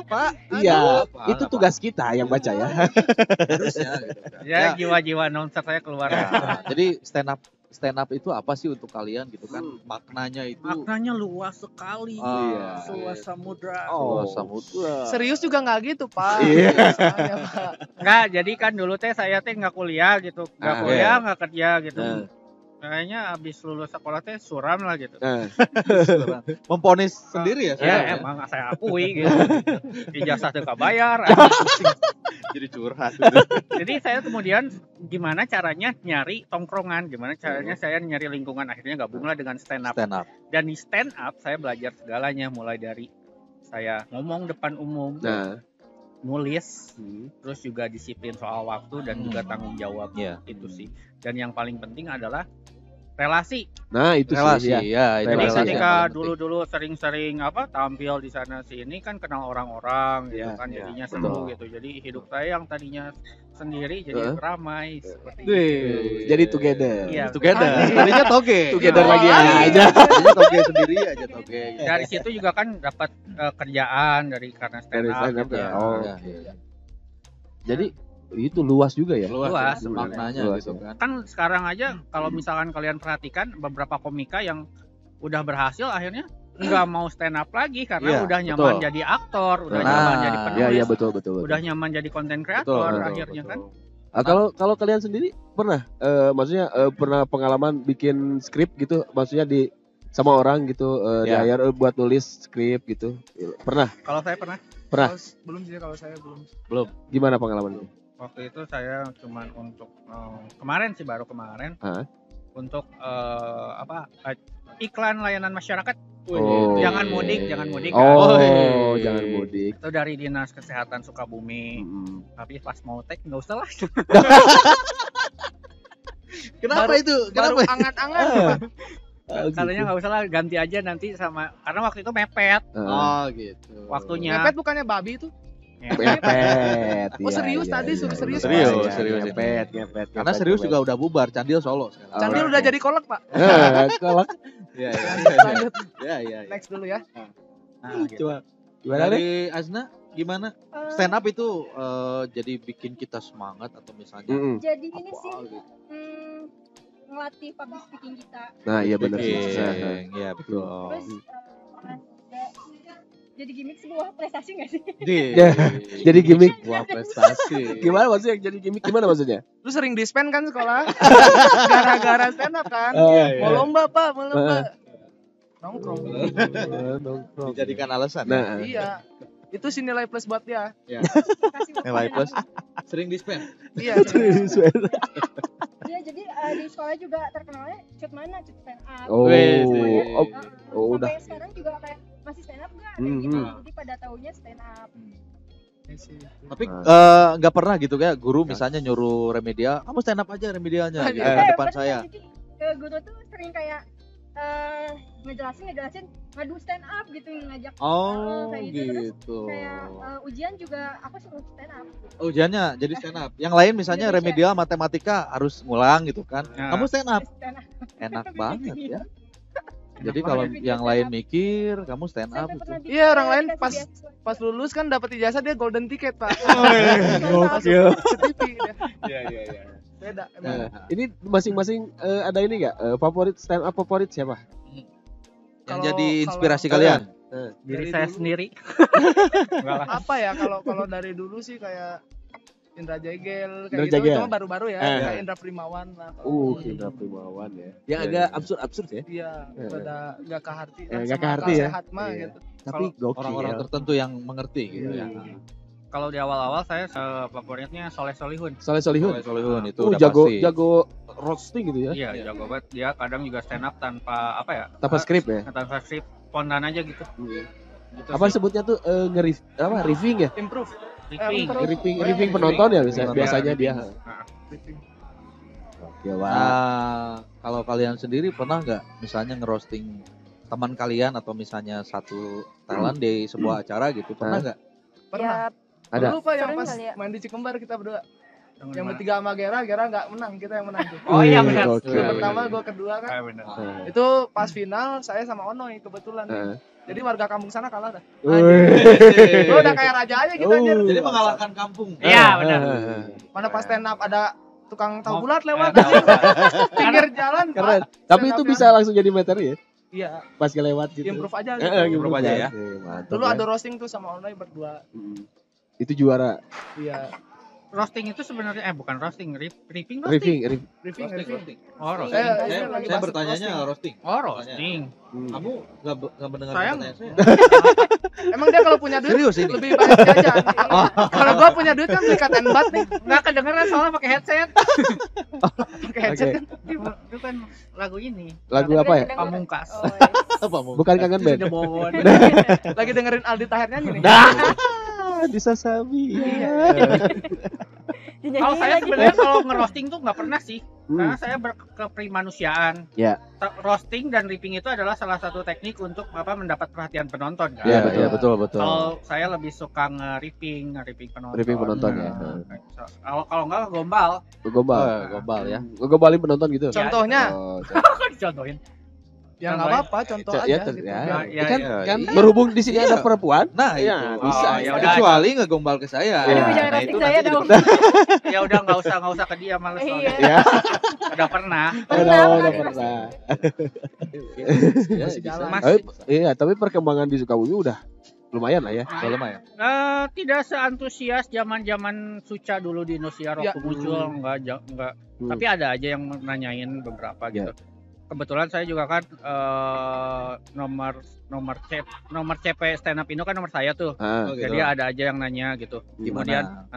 Pak, iya, apa, itu apa. tugas kita yang baca ya. harusnya gitu kan. Ya jiwa-jiwa announcer saya keluar. Ya, jadi stand up itu apa sih untuk kalian gitu kan? Maknanya itu Maknanya luas sekali. Iya. Luas samudra. luas samudra. serius juga nggak gitu Pak. Iya. Soalnya, Pak. Enggak, jadi kan dulu teh saya teh nggak kuliah gitu. Nggak Ah, kuliah, iya. nggak kerja gitu. Nah. Kayaknya abis lulus sekolah teh suram lah gitu. Memponis sendiri ya? Ya emang saya akui gitu. Ijazah teu kabayar. Jadi curhat. Jadi saya kemudian gimana caranya nyari tongkrongan, gimana caranya saya nyari lingkungan, akhirnya gabunglah dengan stand up. Dan di stand up saya belajar segalanya, mulai dari saya ngomong depan umum, nulis, terus juga disiplin soal waktu dan juga tanggung jawab. Itu sih. Dan yang paling penting adalah relasi. Nah, itu relasi sih ya. Jadi relasi ketika dulu sering-sering tampil di sana sini kan kenal orang-orang gitu kan, jadinya seru gitu. Jadi hidup saya yang tadinya sendiri jadi ramai seperti itu. Jadi together. Iya, Tadinya toge. Together lagi aja. Tadinya toge sendiri aja toge. Dari situ juga kan dapat kerjaan karena stand up gitu. ya. Oh. Jadi itu luas juga ya. Luas. Maknanya Luas, gitu kan. Kan sekarang aja kalau misalkan kalian perhatikan beberapa komika yang udah berhasil akhirnya nggak mau stand up lagi karena udah nyaman jadi aktor, udah nyaman jadi penulis, Iya betul. udah nyaman jadi konten kreator akhirnya kan. Kalau kalian sendiri pernah, maksudnya pernah pengalaman bikin skrip gitu, maksudnya sama orang gitu, di hire buat nulis skrip gitu, pernah? Kalau saya pernah. Belum sih, kalau saya Belum. Gimana pengalamannya? Waktu itu saya cuman untuk kemarin sih, baru kemarin untuk iklan layanan masyarakat. Jangan mudik. Oh, jangan mudik. Itu dari Dinas Kesehatan Sukabumi. Tapi pas mau tag nggak usah lah. Kenapa itu? baru angan-angan. Katanya nggak usah lah, ganti aja nanti sama, karena waktu itu mepet. Oh gitu. Waktunya. Mepet bukannya babi itu? Ngepet. Oh, serius tadi, suruh serius. Serius. Ngepet. Karena serius juga udah bubar, Candil solo sekarang. Candil udah jadi kolak, Pak. Kolak. Iya. Lanjut. Iya. Next dulu ya. Coba. Gimana deh? Dari Azna gimana? Stand up itu jadi bikin kita semangat atau misalnya Jadi ini apa sih gitu? ngelatih public speaking kita. Nah, iya benar sih. Iya betul. Terus jadi gimmick sebuah prestasi nggak sih? Jadi gimmick. Wah, prestasi. Gimana maksudnya jadi gimmick? Gimana maksudnya? Lu sering dispen kan sekolah? Gara-gara stand up kan? Mau lomba, Pak, mau lomba. Nongkrong. Dijadikan alasan. Nah, Iya. Itu sih nilai plus buat dia. Nilai plus. Sering dispen. Iya. Iya, jadi di sekolah juga terkenalnya cut stand up. Udah. Sampai sekarang juga kayak masih stand up nggak? Jadi pada tahunya stand up. Tapi nggak pernah gitu kayak guru misalnya nyuruh remedial, kamu stand up aja remedialnya gitu, depan saya. Jadi guru tuh sering kayak ngejelasin ngadu stand up gitu, ngajak kayak gitu. Terus kayak ujian juga aku suruh stand up. Ujiannya jadi stand up. Yang lain misalnya remedial matematika harus ngulang gitu kan. Kamu stand up. Enak banget ya. Jadi kalau yang lain mikir, kamu stand up gitu. Iya, orang lain pas lulus kan dapat ijazah dia golden ticket, Pak. Gokil. Iya. Beda emang. Ini masing-masing ada ini nggak? Stand up favorit siapa? Yang jadi inspirasi kalian? Diri saya sendiri. Apa ya, kalau dari dulu sih kayak Indra Jegel kayak Indra gitu, Jegel. cuma baru-baru ya, kayak Indra Primawan lah. Indra Primawan ya. Yang agak absurd ya. Iya, pada gak ke hati. Gak ke hati ya. Sehat mah gitu. Tapi gokil. Orang-orang tertentu yang mengerti gitu ya. Kalau di awal-awal saya favoritnya Soleh Solihun. Soleh Solihun itu udah pasti. jago roasting gitu ya. Iya, jago banget. Dia kadang juga stand up tanpa Tanpa skrip ya. Tanpa skrip, spontan aja gitu. Gitu Apa sih. sebutnya tuh riffing ya? Improve. Riffing penonton ya biasanya dia. Oke, Kalau kalian sendiri pernah nggak misalnya ngerosting teman kalian atau misalnya satu talent di sebuah acara gitu, pernah nggak? Pernah. Ada. Dulu Pak yang Sering pas kali ya. main di Cikembar kita berdua. Yang bertiga sama Gera nggak menang, kita yang menang tuh. Oh iya benar. Gue pertama, gue kedua kan. Benar. Itu pas final saya sama Onoy kebetulan. Jadi warga kampung sana kalah dah. Wih. Gue udah kayak raja aja gitu anjir. Jadi mengalahkan kampung. Iya benar. Mana pas stand up ada tukang tahu bulat lewat Tahu. pinggir jalan. Keren. Pak. Tapi Stand itu up bisa langsung jadi materi ya. Iya, Pas kelewat gitu. improve aja Improve gitu. aja ya. Mantap, Dulu ya. ada roasting tuh sama Onoy berdua. Itu juara. Iya. roasting itu sebenarnya bukan roasting, ripping. Riffing. Briefing. Oh, roasting. Saya bertanyanya roasting. Oh, roasting. Kamu nggak mendengar Saya pertanyaan saya? Emang dia kalau punya duit Serius ini? lebih banyak jajan. Kalau gua punya duit kan beli cut and bat nih. Nggak kedengeran soalnya pakai headset. Pakai headset kan. Itu kan lagu ini. Lagu apa ya? Pamungkas. Oh, yes. Apa mau? Bukan Kangen Band. Jebon. Lagi dengerin Aldi Tahir nyanyi nih. Bisa sabi. Dinyanyiin Kalau saya lagi. sebenarnya kalau ngerosting tuh nggak pernah sih. Hmm. Karena saya berkeprimanusiaan. Ya. Roasting dan ripping itu adalah salah satu teknik untuk mendapat perhatian penonton kan. Iya, betul. Kalau saya lebih suka nge-ripping penonton. Ripping penonton ya. Kalau nggak gombal. Gombal ya. Ngegombalin penonton gitu. Contohnya Oh, Kok dicontohin? ya nggak apa-apa, contoh ya, aja gitu. kan iya. berhubung di sini ada perempuan. Nah, Iya, itu. bisa. ya udah. Kecuali ngegombal ke saya. Aduh, Ya, jangan nah, roasting itu saya nanti dong. Ya udah nggak usah ke dia males soalnya. Iya. Ya, Udah pernah. udah pernah. Ya, Masih bisa. jalan. Tapi perkembangan di Sukabumi udah lumayan lah ya. Kalau lumayan. Tidak seantusias zaman Suca dulu di Indosiar waktu Ya. muncul, enggak. Tapi ada aja yang nanyain beberapa gitu. Kebetulan saya juga kan nomor CP stand up Indo kan nomor saya tuh. Oh, gitu. Jadi ada aja yang nanya gitu. Gimana?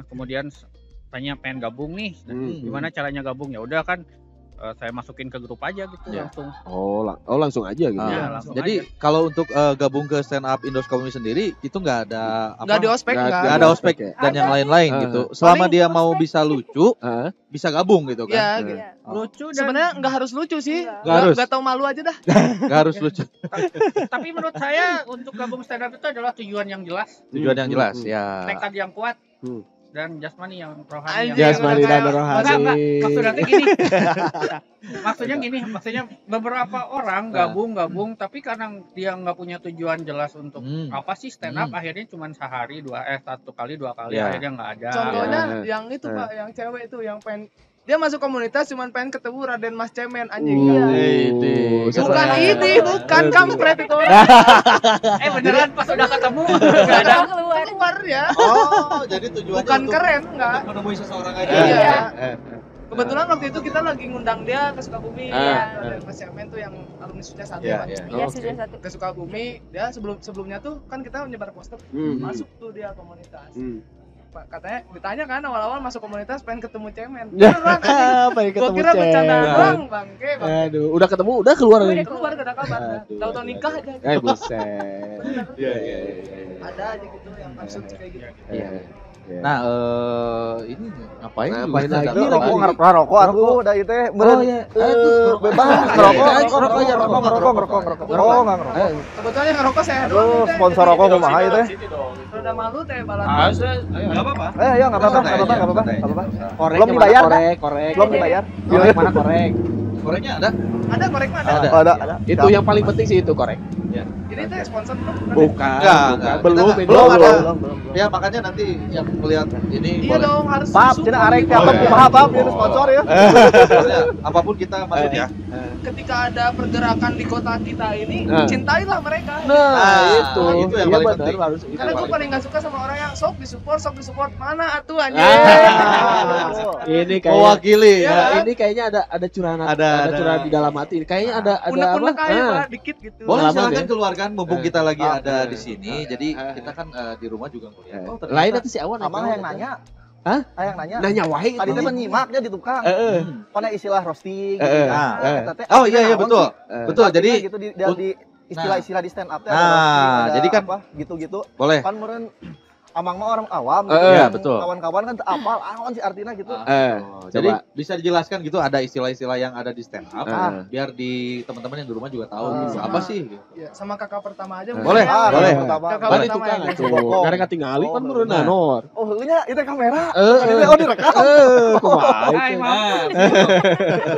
Kemudian tanya pengen gabung nih. Gimana caranya gabung? Ya udah kan saya masukin ke grup aja gitu Ya. langsung. Oh, langsung aja gitu. Iya, Ya. langsung Jadi aja. kalau untuk gabung ke stand up Indo Sukabumi sendiri itu nggak ada apa? Nggak di ospek Nggak Nggak ada ospek dan yang lain-lain Ah. gitu. Selama Paling dia mau bisa lucu, Heeh. bisa gabung gitu kan. Ya, Nah. gitu. Iya. Lucu dan Sebenarnya nggak harus lucu sih. Nggak harus. Nggak tahu malu aja dah. Nggak harus lucu. tapi menurut saya untuk gabung stand up itu adalah tujuan yang jelas, Tujuan yang jelas ya. tekad yang kuat, Hmm. dan jasmani yang rohani. Anjing. Jasmani dan Enggak, rohani. Enggak, maksudnya kayak gini. maksudnya beberapa orang gabung tapi karena dia nggak punya tujuan jelas untuk apa sih stand up, akhirnya cuma sehari satu kali dua kali Ya. akhirnya nggak ada. Contohnya Ya. yang itu Pak, yang cewek itu yang pengen dia masuk komunitas cuman pengen ketemu Raden Mas Cemen anjing. Bukan ini, bukan kampret itu. Beneran pas udah ketemu nggak ada. Keluar ya. Oh, jadi tujuannya Bukan untuk keren enggak. menemui seseorang aja. Iya. Kebetulan waktu itu kita lagi ngundang dia ke Sukabumi. Ah. Raden Mas Cemen tuh yang alumni Suca 1 Iya, Pak. iya. Iya, Oke. sudah satu. Ke Sukabumi, dia sebelumnya tuh kan kita menyebar poster. Masuk tuh dia komunitas. Pak, katanya ditanya kan awal-awal masuk komunitas pengen ketemu Cemen. Beneran, anjing. Pengen Gua ketemu kira bercanda Cemen. doang, bangke. Aduh, udah ketemu, udah keluar Udah nih. keluar gak ada kabar. Aduh. Tahu-tahu nikah aja. Buset. Bener. Iya. Ada aja gitu yang maksud kayak gitu. Iya. Nah, ini ngapain? Ngapain juga? lagi? Rokok ngarep rokok aku udah itu teh Oh, iya. bebas ngerokok nggak ngerokok. Kebetulan yang ngerokok saya Aduh, doang. teh. sponsor rokok kumaha ieu teh? Udah malu teh balan. Enggak apa-apa. Ya nggak apa-apa, nggak apa-apa, nggak apa-apa, nggak apa-apa. Korek Belum yang dibayar, mana? dah? Korek. Belum dibayar. Korek mana korek? Koreknya ada? Ada korek mah ada. Ada. Oh, ada. Itu yang paling penting sih itu korek. Ini teh sponsor belum? Bukan. Enggak. Belum. Kita- ini belum ada. Belum. Ya makanya nanti yang melihat ini Iya boleh. dong harus. Pap, susu. cina arek teh Oh, apa iya. kumaha pap, ini sponsor ya. Pokoknya apapun kita masuk ya. Ketika ada pergerakan di kota kita ini, Nah. cintailah mereka. Nah, itu. itu yang Iya, paling benar, penting. harus itu. Karena gue paling gak suka sama orang yang sok disupport mana atuh anjing. Ini kayak Mewakili Iya. ya. ini kayaknya ada curahan Ada. curahan di dalam hati. Kayaknya ada Unek-unek apa? aja Ah. Pak, dikit gitu. Boleh Pengalaman silakan ya? keluarkan mumpung kita lagi ada di Ah. sini. Jadi kita kan di rumah juga ngeliat. Oh, ternyata- Lain atau si Awan? Amang yang nanya. Hah? Yang nanya. Nanya wae. Tadi teh menyimaknya di tukang. Pada istilah roasting gitu Ah, ya. Eta teh Oh iya artinya naon betul. sih? Betul. Artinya Jadi gitu di istilah-istilah di stand up teh ada Nah, roasting, ada jadi kan- apa gitu-gitu. boleh. Kan meureun Amang mah orang awam Iya, yang betul. Kawan-kawan kan teu apal naon sih artinya gitu. Jadi Coba. bisa dijelaskan gitu ada istilah-istilah yang ada di stand up biar di teman-teman yang di rumah juga tahu gitu. Apa sih? Gitu. Ya, sama kakak pertama aja. Boleh, mungkin. boleh. Pertama. Kakak Balik pertama tukang yang atuh. bokong. Karena ketinggali kan Oh, meureun nah. nanor. Oh, nya itu kamera. Heeh. Oh, direkam. Kumaha Hai, itu? Mams.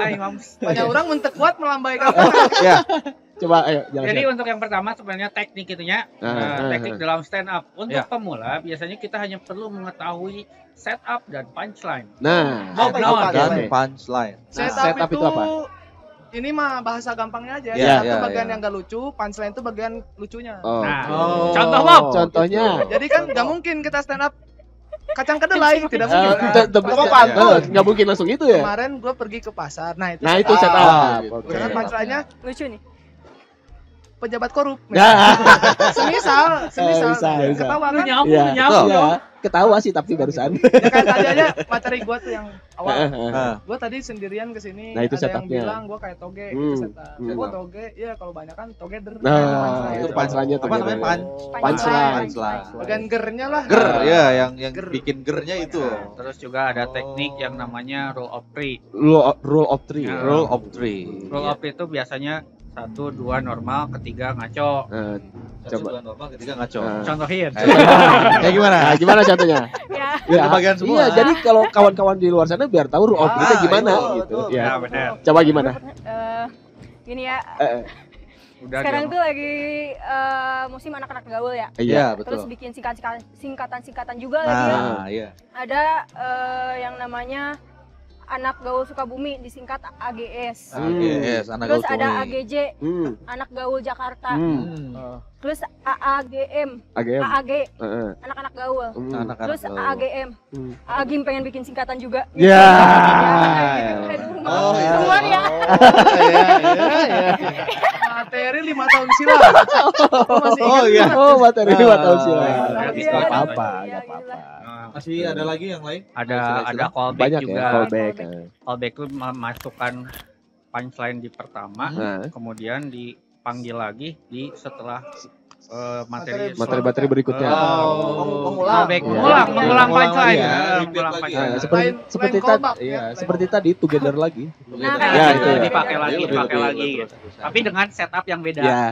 Hai, Mams. Banyak orang mentek kuat melambaikan. Ya. Coba ayo jalan. Jadi untuk yang pertama sebenarnya teknik itunya, teknik dalam stand up. Untuk Ya. pemula biasanya kita hanya perlu mengetahui setup dan punchline. Nah, Apa Nah, itu? Dan Oke. punchline. Setup itu apa? Ini mah bahasa gampangnya aja. Iya, Satu iya, bagian iya. yang gak lucu, punchline itu bagian lucunya. Oh. Nah, Oh. contoh Bob. Contohnya. Jadi kan gak mungkin kita stand up kacang kedelai tidak mungkin. kan? Toko pantun. Nggak mungkin langsung itu ya. Kemarin gue pergi ke pasar. Nah itu Nah itu setup. setup. Oke. Dengan punchline-nya Lucu nih. pejabat korup. Ya. Semisal bisa. ketawa kan? Iya. Ketawa sih tapi barusan. Ya kan tadi aja materi gue tuh yang awal. Nah, Gue tadi sendirian kesini. Nah, itu ada yang setupnya. bilang gue kayak toge. Hmm, Itu setup. hmm. Gue toge. Ya kalau banyak kan together. Nah, itu itu punchline-nya tuh. apa namanya? Punchline. Bagian gernya lah. Ger ya, yang Ger. bikin gernya itu. Terus juga ada teknik yang namanya rule of three. Rule of three. Nah. Rule of three. Rule of three itu biasanya 1, 2 normal, ketiga ngaco. Nah, Coba coba. normal, ketiga ngaco. Nah. Contohin. Kayak gimana? Nah, gimana contohnya? Ya. Biar kebagian semua. Iya, jadi kalau kawan-kawan di luar sana biar tahu rule of three-nya gimana betul, gitu. betul. Ya. Nah, benar. Coba gimana? Gini ya. Udah Sekarang dong. tuh lagi musim anak-anak gaul ya. Iya, Terus betul. bikin singkatan-singkatan juga lagi ya. Nah, iya. Ada yang namanya anak gaul Sukabumi disingkat AGS. AGS, anak Terus gaul ada Tumi. AGJ, anak gaul Jakarta. Hmm. Terus AAGM, AGM. AAG, Heeh. anak-anak gaul. Anak-anak Terus gaul. AAGM, Hmm. AAGM pengen bikin singkatan juga. Ya. Ya, gitu. Aduh, maaf. Oh, iya. Keluar ya. Materi 5 tahun silam. Masih Oh iya. Oh, materi 5 tahun silam. Iya, Nggak iya, apa-apa, iya, nggak apa-apa. Nah, Masih ada lagi yang lain? ada callback Banyak juga. ya callback. Callback itu memasukkan punchline di pertama, Nah, kemudian dipanggil lagi di setelah materi materi-materi berikutnya. Mengulang. Callback, Iya. mengulang Mengulang punchline. lagi ya, Mengulang repeat lagi. punchline. Nah, seperti Lain seperti callback, tadi, ya, iya, lain seperti tadi together lagi. Nah, Ya, kayak itu gitu. ya. dipakai lagi, Lebih- dipakai lebih- lagi. lebih- Gitu. Tapi dengan setup yang beda. Ya,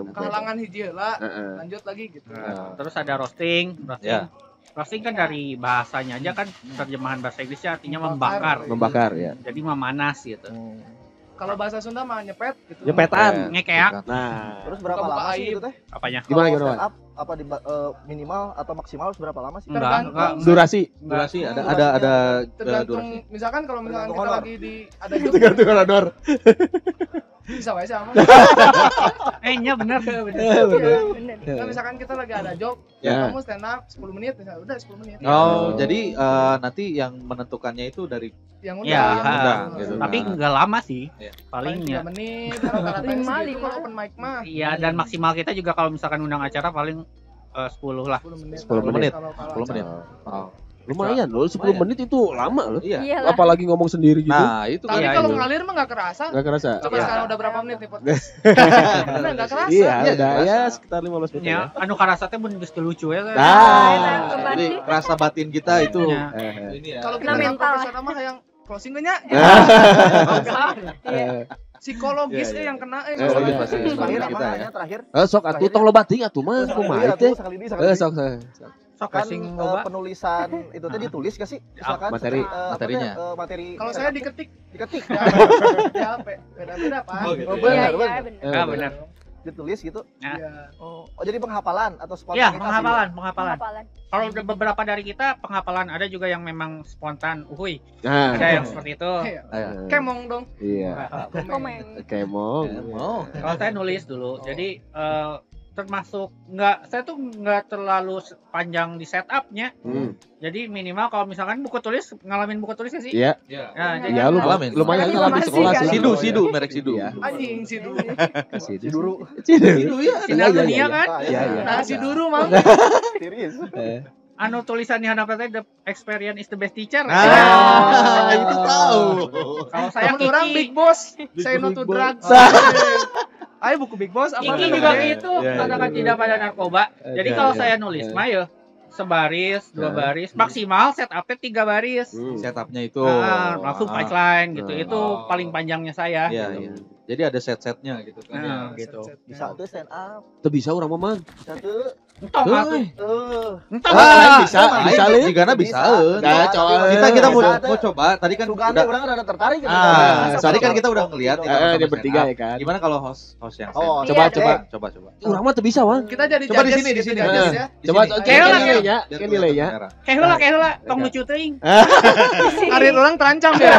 kehalangan hiji heula, Heeh. lanjut lagi gitu. Nah, terus ada roasting. Ya. Roasting kan dari bahasanya aja kan terjemahan bahasa Inggrisnya artinya membakar. Membakar ya. Jadi memanas gitu. Kalau bahasa Sunda mah nyepet gitu. Nyepetan. Ngekeak Nah, Terus berapa Buka-buka lama sih aib. itu teh? apanya? gimana Kalau gimana? stand up, apa di minimal atau maksimal harus berapa lama sih? Enggak. Durasi. Durasi ada Tergantung durasi. misalkan kalau misalkan Tergantung kita honor. lagi di ada job Tergantung honor. bisa wae sama. Iya benar. Bener. Nah, misalkan kita lagi ada job, Ya. kamu stand up 10 menit, misalnya udah 10 menit. Oh, jadi nanti yang menentukannya itu dari Yang Ya, undang, gitu. tapi Nah. nggak lama sih. Iya. paling 3 Palingnya. menit, rata-rata Lima, segitu lima. kalau open mic mah. Iya, dan maksimal kita juga kalau misalkan undang acara paling 10 lah. 10 menit. 10 menit. Kalau 10 menit. Oh. Lumayan loh, 10 Lumayan. menit itu lama loh. Iya. Iyalah. Apalagi ngomong sendiri gitu. Nah, itu kan. Tapi Iya, kalau itu. ngalir mah nggak kerasa. Nggak kerasa. Coba Iya. sekarang udah berapa menit nih podcast? Bener nggak kerasa. Iya, Iya, udah kerasa. ya sekitar 15 menit ya. Ya, anu karasatnya pun geus teu lucu ya. Nah. Jadi rasa batin kita itu Iya. ini ya. Kalau kita Kena yang mental. profesional mah yang closing nya Iya. psikologis Iya, iya. yang kena Oh, iya, pasti. Terakhir Kita apa ya. nanya terakhir? Sok atuh tong lobating atuh mah kumaha teh. Sekali ini Sok sok. Sok kan casing loba. penulisan itu teh ditulis gak sih? Misalkan materi- apa materinya. teh, materi Kalau saya diketik diketik di HP, beda-beda Pak. Oh, gitu. Oh, Iya, benar, iya, benar. bener. Ah, benar. Ditulis gitu. Iya. Oh, jadi penghafalan atau Iya, spontanitas? penghafalan. Penghafalan. Kalau udah beberapa dari kita penghafalan, ada juga yang memang spontan. Uhuy, Nah. ada yang seperti itu. Iya. Ayo. Kemong dong. Iya. Komen. Kemong. Oh. Kalau saya nulis dulu, jadi termasuk saya tuh nggak terlalu panjang di setupnya. Jadi minimal kalau misalkan buku tulis, ngalamin buku tulis sih. Iya. Nah, jadi Iya kan lu Ngalamin. lumayan Ini ngalamin masih sekolah kan? sih. Sidu, merek Sidu. Iya. Anjing si dulu. Si duru. Sidu ya. sinar dunia kan. Iya, iya. Nah, si duru mah. Tiris. Anu tulisan di hadapan saya, the experience is the best teacher. Ah, itu tahu. Kalau saya Temen orang Big Kiki, Boss, say no Big to Boss. drugs. Ayo buku Big Boss apa? Kiki Iya, juga iya. gitu, Iya, iya, katakan iya. tidak pada narkoba. Jadi Iya, kalau iya. saya nulis mah ya sebaris, 2 baris, maksimal setupnya 3 baris. Setupnya itu. Langsung punchline gitu. Ah. Itu paling panjangnya saya. Iya, iya. Jadi ada set-setnya gitu kan. Nah, ya. gitu. Bisa tuh stand up. Teu bisa urang mah man. Bisa tuh. Entah atuh. Eh. Ah, bisa, bisa Lain Lin. jigana bisa. Nah, coba. Kita mau Bisa, mau coba. Tadi kan Suganda udah. orang ada tertarik gitu. Tadi kan kita udah ngeliat ya, sama-sama dia bertiga stand ya kan. up. Gimana kalau host yang stand Oh, up? Coba, Iya, coba. Coba. Urang mah teu bisa, Wan. Kita jadi Coba di judges sini, di gitu, sini. judges ya. Coba Di sini. kayak Kayak nilainya, Biar kayak nilainya. kelihatan merah. Kayak heula, tong lucu teuing. Karir orang terancam ya.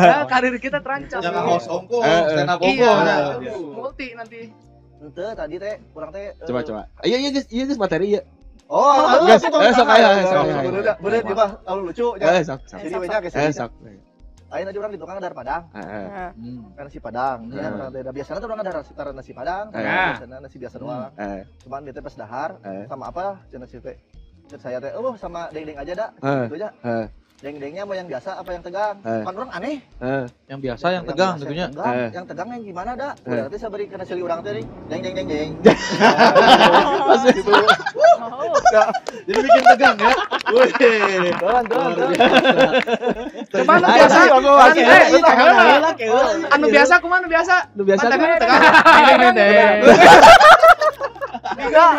Ya, karir kita terancam. Jangan host ongko, Eh, stand up Iya, ongko. multi nanti. Ente tadi teh kurang teh Coba. Iya guys, materi ya. Oh, Guys, sok aya, sok aya. Bener juga kalau lucu. Sok. Jadi banyak guys. Sok. Ayeuna tadi orang di tukang ada Padang. Heeh. Nasi Padang. Ya, orang teh biasanya tuh orang ada nasi Padang. Biasanya nasi biasa doang. Cuman dia teh pas dahar sama apa? Cenah si teh. Saya teh, sama deng-deng aja dah. Gitu aja. Deng-dengnya mau yang biasa apa yang tegang? Kan orang aneh. Yang biasa yang tegang gitu nya. Yang tegang yang gimana dah? Berarti saya beri kena cili orang teh deng deng deng deng. Jadi bikin tegang ya. Wih. Tuan. Kemana biasa? Anu biasa kumaha biasa? Lu biasa Tegang.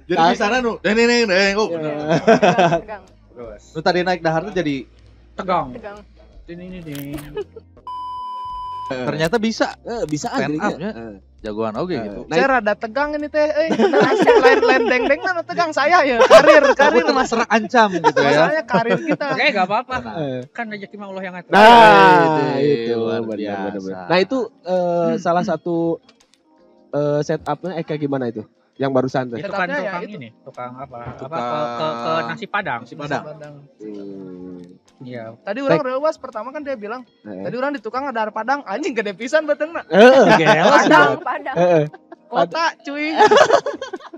Jadi di sana nu deng. Oh. Tegang. Nu tadi naik dahar tuh jadi Tegang. Ini. ternyata bisa bisa stand aja. up nya. Jagoan oke gitu. Saya rada tegang ini teh. Lain deng-deng nah tegang saya ya. Karir Mas serak ancam gitu ya. masalahnya karir kita. Oke, enggak apa-apa. Kan rezeki mah Allah yang ngatur. Nah, itu luar benar. biasa. Nah, itu salah satu setupnya kayak gimana itu? Yang barusan tuh. Itu kan Setupnya ya tukang itu. ini, tukang apa? Tukang Ke nasi Padang. Nasi Padang. Iya. Tadi orang rewas pertama kan dia bilang, tadi orang di tukang ada Padang, anjing gede pisan betengna. Padang. Kota cuy.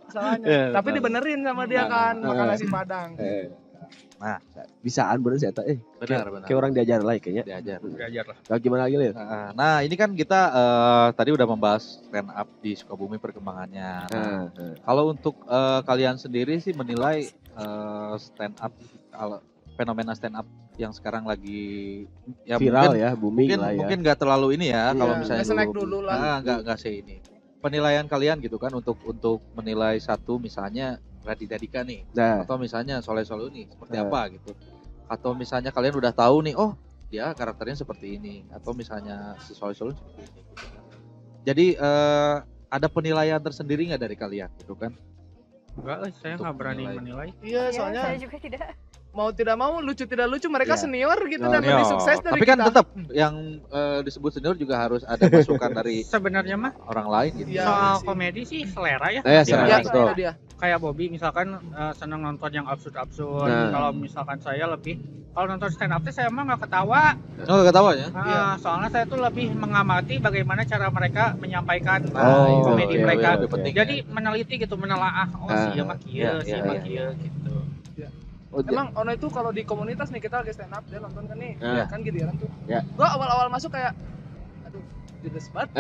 Masalahnya. Tapi dibenerin sama dia kan, makan nasi Padang. Nah, Bisaan bener sih eta benar. Kayak orang diajar lagi kayaknya. Diajar. lah. Nah, gimana lagi, Lil? Nah, ini kan kita tadi udah membahas stand up di Sukabumi perkembangannya. Nah, kalau untuk kalian sendiri sih menilai stand up fenomena stand up yang sekarang lagi ya Viral mungkin, ya, booming mungkin lah ya. mungkin nggak terlalu ini ya kalau misalnya Nggak snack dulu lah. nggak sih ini penilaian kalian gitu kan untuk menilai satu misalnya Raditya Dika nih Nah, atau misalnya Soleh Solihun nih seperti apa gitu atau misalnya kalian udah tahu nih oh dia karakternya seperti ini atau misalnya si Soleh Solihun seperti ini gitu kan. Jadi ada penilaian tersendiri nggak dari kalian gitu kan? Enggak, saya Untuk nggak berani menilai. menilai. Iya, Saya soalnya juga tidak. mau tidak mau lucu tidak lucu mereka Iya. senior gitu Oh, dan lebih sukses dari tapi kan kita. tetap yang disebut senior juga harus ada masukan dari Sebenarnya mah orang lain gitu. Iya. soal sih. komedi sih selera ya. selera. Ya, betul. itu dia. Kayak Bobby misalkan senang nonton yang absurd-absurd. Nah. Kalau misalkan saya lebih kalau nonton stand up saya emang nggak ketawa. Oh, gak ketawa ya? Soalnya saya tuh lebih mengamati bagaimana cara mereka menyampaikan Oh, komedi iya, mereka. lebih penting. Jadi meneliti gitu, menelaah sia mah kieu, sia mah kieu gitu. Oh, Emang ono itu kalau di komunitas nih kita lagi stand up dia nonton kan nih, Iya. kan giliran tuh. Iya. Gua awal-awal masuk kayak aduh, judes banget.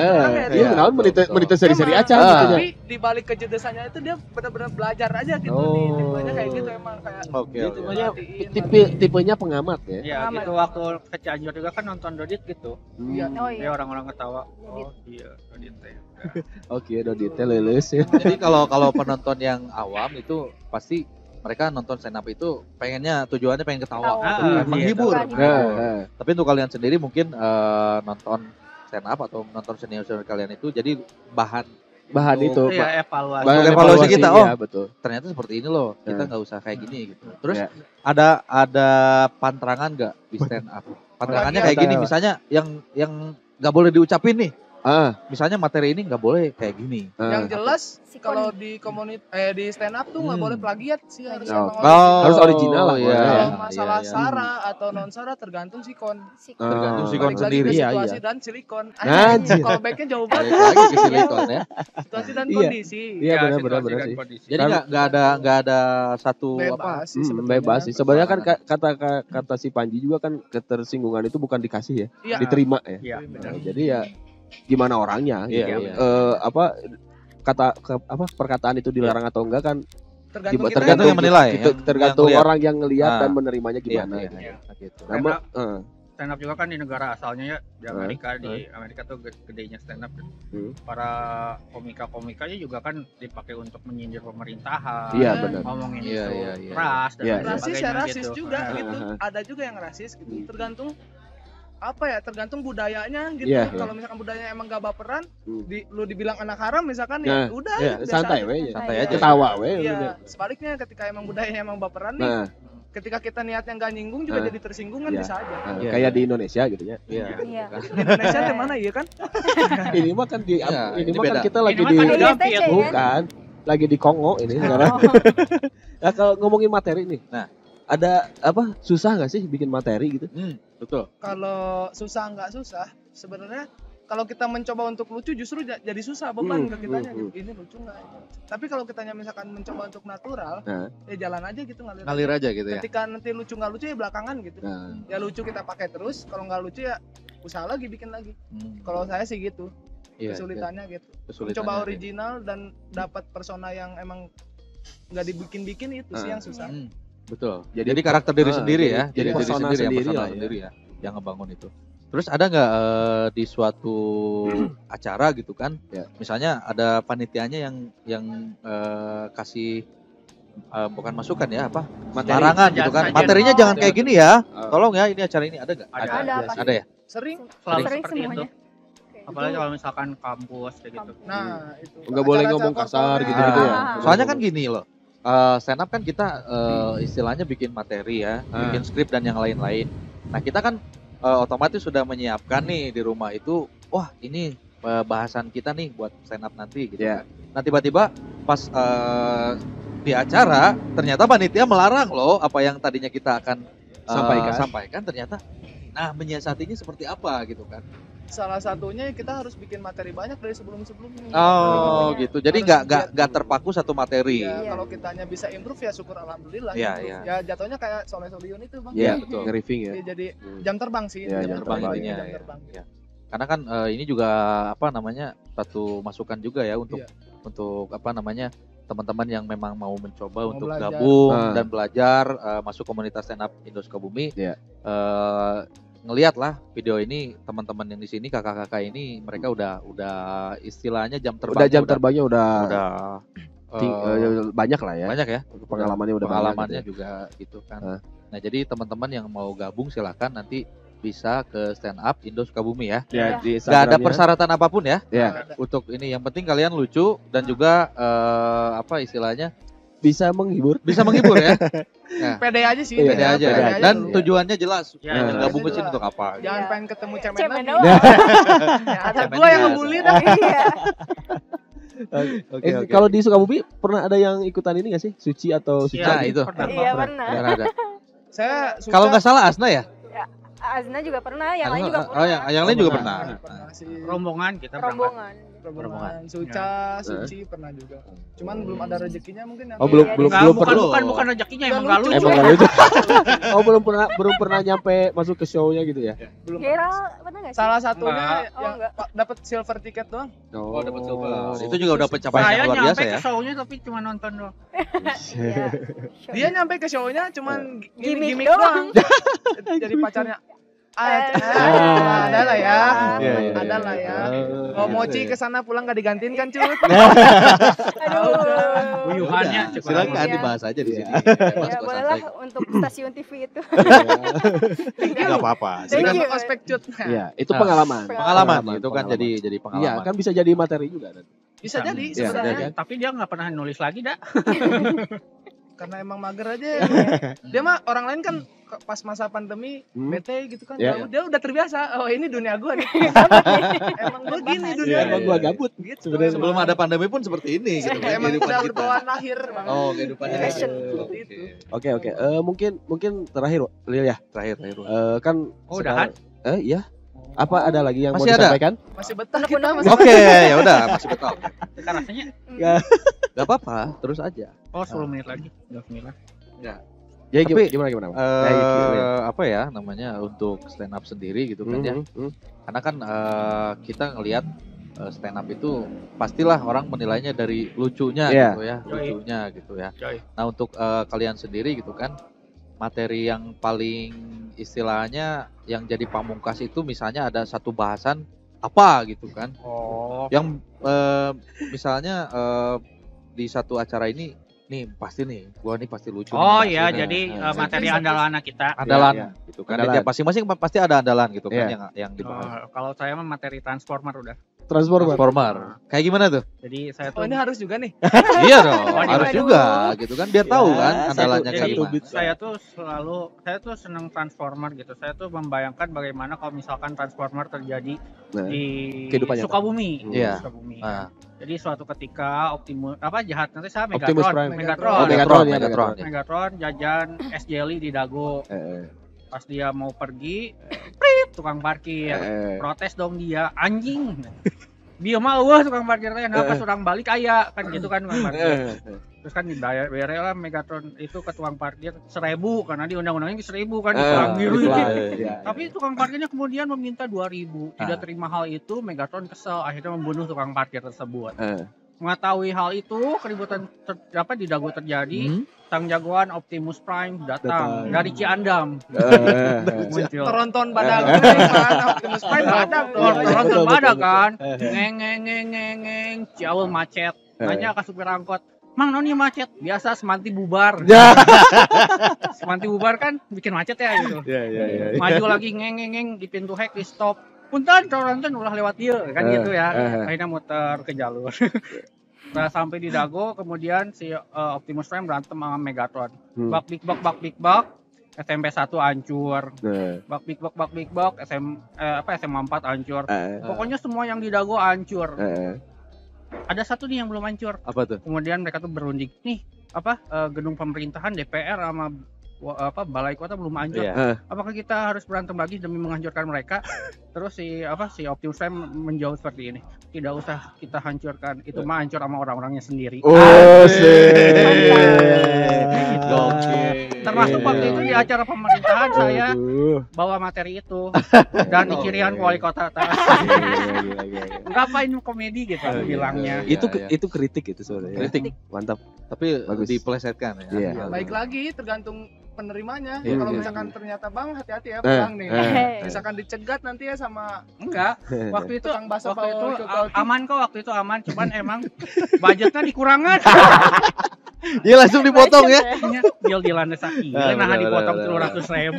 iya, naon menit seri-seri aja Emang, gitu ya. Tapi di balik kejudesannya itu dia benar-benar belajar aja gitu Oh. nih. Tipenya kayak gitu emang kayak Oke. Dia merhatiin, tipenya pengamat ya. Ya Pengamat. gitu waktu ke Cianjur juga kan nonton Dodit gitu. Iya. Oh Ya iya. orang-orang ketawa. Oh iya Dodit teh. Oke, udah detail lulus ya. Jadi kalau penonton yang awam itu pasti mereka nonton stand up itu pengennya tujuannya pengen ketawa, Ketawa. menghibur. Bukan Nah, Tapi untuk kalian sendiri mungkin nonton stand up atau nonton senior kalian itu jadi bahan bahan itu, Pak. Iya evaluasi. Bahan evaluasi kita, oh. iya, betul. ternyata seperti ini loh, kita nggak usah kayak gini gitu. Terus Ya. ada pantangan nggak di stand up? Pantangannya kayak gini, misalnya yang nggak boleh diucapin nih. Misalnya materi ini nggak boleh kayak gini. Yang jelas Sikon. kalau di di stand up tuh nggak boleh plagiat sih harus Oh. emang Harus original lah, iya. Kalau ya. masalah Iya. Sara atau non Sara tergantung sikon. Tergantung Ah. sikon Balik lagi sendiri. ke Iya, situasi iya. dan silikon. Anjir. Kalau backnya jauh banget. Balik lagi ke silikon ya. Situasi dan Iya. kondisi. Iya, benar situasi dan sih. kondisi. Jadi nggak ada satu apa? Bebas sih Bebas sih. Sebenarnya kan kata si Panji juga kan ketersinggungan itu bukan dikasih ya, Iya. diterima ya. Iya. Nah, jadi ya gimana orangnya Iya, gitu. iya. Perkataan itu dilarang atau enggak kan Tergantung kita Tergantung yang menilai, tergantung yang ngeliat. orang yang ngelihat Ah. dan menerimanya gimana. Iya, gitu. iya, gitu. Nama, Stand up juga kan di negara asalnya ya di Amerika. Hmm. Di Amerika tuh gedenya stand up. Hmm. Para komika-komikanya juga kan dipakai untuk menyindir pemerintahan. Iya, benar. Ngomongin Iya, itu iya, iya. ras dan Iya, lain rasis ya sebagainya rasis gitu. juga Nah, gitu. Ah. Ada juga yang rasis gitu. Tergantung apa ya? Tergantung budayanya gitu. Iya, iya. Kalau misalkan budayanya emang gak baperan, Hmm. lu dibilang anak haram misalkan Nah, ya udah ya, biasa santai aja. we, Santai aja. ketawa we. Iya, sebaliknya ketika emang budayanya emang baperan nih, Nah, ketika kita niatnya nggak nyinggung juga Ah. jadi tersinggung kan Iya. bisa aja. Iya, kayak iya. di Indonesia gitu ya. Iya. Iya. Di Indonesia di mana ya kan? Ini mah kan Iya, ini ini mah kan beda. kita lagi Ini mah di kan udah ISTC, kan? bukan lagi di Kongo ini sekarang. Nah, kalau ngomongin materi nih. Nah, ada apa susah nggak sih bikin materi gitu? Betul. Kalau susah nggak susah, sebenarnya kalau kita mencoba untuk lucu justru jadi susah beban ke kitanya gitu. Ini lucu nggak? Tapi kalau kitanya misalkan mencoba untuk natural, ya jalan aja gitu Ngalir aja gitu ya. Ketika nanti lucu nggak lucu ya belakangan gitu. Ya lucu kita pakai terus, kalau nggak lucu ya usaha lagi bikin lagi. Kalau saya sih gitu. Kesulitannya gitu. Mencoba original dan dapat persona yang emang nggak dibikin-bikin itu sih yang susah. Betul. Jadi karakter diri sendiri ya. Jadi diri persona sendiri persona lah sendiri ya yang ngebangun itu. Terus ada nggak di suatu acara gitu kan? Misalnya ada panitianya yang kasih bukan masukan ya apa? Larangan gitu kan. Materinya jangan kayak gini ya. Tolong ya ini acara ini ada nggak? Ada ya. Sering seperti semuanya. itu. Apalagi kalau misalkan kampus kayak gitu. Nah, itu. Nggak boleh ngomong kasar gitu-gitu ya. Soalnya kan gini loh. Stand up kan kita istilahnya bikin materi ya, bikin skrip dan yang lain-lain. Nah, kita kan otomatis sudah menyiapkan nih di rumah itu, wah ini bahasan kita nih buat stand up nanti gitu. Nah, tiba-tiba pas di acara ternyata panitia melarang loh apa yang tadinya kita akan sampaikan ternyata nah menyiasatinya seperti apa gitu kan. Salah satunya kita harus bikin materi banyak dari sebelum-sebelumnya. Oh gitu. Jadi nggak terpaku satu materi. Ya, kalau kitanya bisa improve ya syukur alhamdulillah. Iya. Ya jatuhnya kayak Soleh Solion itu bang. Iya betul. Nge-riffing ya. Jadi jam terbang sih. Ya, jam terbang. Ya. Karena kan ini juga apa namanya satu masukan juga ya untuk apa namanya teman-teman yang memang mau mencoba untuk belajar. Gabung dan belajar masuk komunitas stand up Indo Sukabumi. Ngelihat lah video ini teman-teman yang di sini kakak-kakak ini mereka udah istilahnya jam terbangnya udah banyak lah ya. Banyak ya. Pengalamannya juga gitu kan. Nah, jadi teman-teman yang mau gabung silakan nanti bisa ke stand up Indo Sukabumi ya. Gak ada persyaratan apapun ya. Untuk ini yang penting kalian lucu dan juga apa istilahnya bisa menghibur ya. Nah, pede aja sih. Pede aja. Dan tujuannya jelas. Gabung ke sini untuk apa? Jangan pengen ketemu cemen lagi. Ada gua yang ngebully dah. Kalau di Sukabumi pernah ada yang ikutan ini nggak sih? Suci atau Suci? Ya, itu. Iya pernah. Ada. Saya Kalau nggak salah Asna ya? Azna juga pernah, yang lain juga pernah. Oh, yang lain juga pernah. Rombongan kita rombongan Suci pernah juga. Cuman belum ada rezekinya mungkin. Bukan rezekinya emang lucu. Belum pernah nyampe masuk ke show-nya gitu ya. Belum. Kira pernah enggak sih? Salah satunya yang dapat silver tiket doang. Oh, dapat silver. Itu juga udah pencapaian yang luar biasa ya. Saya nyampe ke show-nya tapi cuma nonton doang. Dia nyampe ke show-nya cuman gimmick doang. Jadi pacarnya ada lah ya. Ada lah ya. Mau mochi ke sana pulang gak digantiin kan cut. Aduh. Uyuhannya silakan dibahas aja di sini. Ya bolehlah untuk stasiun TV itu. Enggak apa-apa. Silakan untuk ospek cut. Iya, itu pengalaman. Itu kan jadi pengalaman. Iya, kan bisa jadi materi juga kan. Bisa jadi sebenarnya. Tapi dia nggak pernah nulis lagi dah. Karena emang mager aja. Dia mah orang lain kan pas masa pandemi bete gitu kan. Dia udah terbiasa. Oh, ini dunia gua nih. Emang gua gini dunia. Emang gua gabut gitu. Sebelum ada pandemi pun seperti ini gitu. Emang udah berbawaan lahir. Oh, kehidupannya. Oke. Mungkin terakhir Lil ya. Terakhir. Kan udahan. Iya. Apa ada lagi yang masih mau disampaikan? Masih betah kita masih. Oke, ya udah masih betah. Sekarang rasanya enggak apa-apa, terus aja. Oh, 10 menit lagi. 12 menit. Enggak. Ya gimana? Apa ya namanya untuk stand up sendiri gitu kan ya. Karena kan kita ngelihat stand up itu pastilah orang menilainya dari lucunya gitu ya, lucunya gitu ya. Nah, untuk kalian sendiri gitu kan materi yang paling istilahnya yang jadi pamungkas itu misalnya ada satu bahasan apa gitu kan. Yang misalnya di satu acara ini nih pasti lucu. Jadi materi andalan kita. Andalan gitu kan. Masing-masing pasti ada andalan gitu kan yang dibahas. Kalau saya mah materi Transformer udah. Transformer. Kayak gimana tuh? Jadi saya Oh tuh ini harus juga nih. Iya dong, Oh, harus waduh. juga gitu kan biar tahu kan satu- andalannya kayak jadi gimana. saya tuh seneng Transformer gitu. Saya tuh membayangkan bagaimana kalau misalkan Transformer terjadi Nah, di kehidupan nyata. Sukabumi. Iya. Sukabumi. Nah, Jadi suatu ketika Optimus jahat nanti saya Optimus Megatron, Prime. Megatron, Oh, Megatron ya, Megatron. Megatron jajan es jelly di dago. Eh, Pas dia mau pergi, prit, tukang parkir. eh. Protes dong dia, anjing. Dia mah tukang parkirnya kenapa surang balik aya kan gitu kan tukang parkir. Terus kan dibayar lah Megatron itu ke tukang parkir 1.000 karena di undang-undangnya 1.000 kan dipanggil. Iya. Tapi tukang parkirnya kemudian meminta 2.000. Tidak terima hal itu, Megatron kesel akhirnya membunuh tukang parkir tersebut. Mengetahui hal itu, keributan di dago terjadi. Sang jagoan Optimus Prime datang dari Ciandam. Muncul. Toronton badak. Optimus Prime badak tuh. Toronton badak kan. Ngeng jauh macet. Nanya ke supir angkot, "Mang, noni macet?" Biasa semanti bubar. Semanti bubar kan bikin macet ya gitu. Iya. Maju lagi ngeng di pintu hack di stop. Punten Toronton ulah lewat dia kan gitu ya. Akhirnya muter ke jalur. Nah, sampai di dago kemudian si Optimus Prime berantem sama Megatron. Bak big bak. SMP 1 hancur. Bak big bak. SMA 4 hancur. Pokoknya semua yang di dago hancur. Ada satu nih yang belum hancur. apa tuh? Kemudian mereka tuh berunding. Nih, gedung pemerintahan DPR sama balai kota belum hancur. Iya. Apakah kita harus berantem lagi demi menghancurkan mereka? Terus si Optimus Prime menjawab seperti ini. Tidak usah kita hancurkan. Itu mah hancur sama orang-orangnya sendiri. Oh, Termasuk waktu itu di acara pemerintahan saya bawa materi itu dan di kirian wali kota. Enggak apa ini komedi gitu bilangnya. Itu kritik itu sebenarnya. Kritik. Mantap. Tapi Bagus. dipelesetkan ya. Iya. Baik lagi tergantung penerimanya. Iya, Kalau iya. misalkan ternyata Bang hati-hati ya pulang nih. Eh. Misalkan dicegat nanti ya sama Enggak, waktu itu tukang bakso waktu itu bawa Coca-Cola. aman kok waktu itu aman, cuman emang budgetnya dikurangan. Dia langsung dipotong ya. Deal di lantai sakit, Ah, nah benar, dipotong benar, 300.000.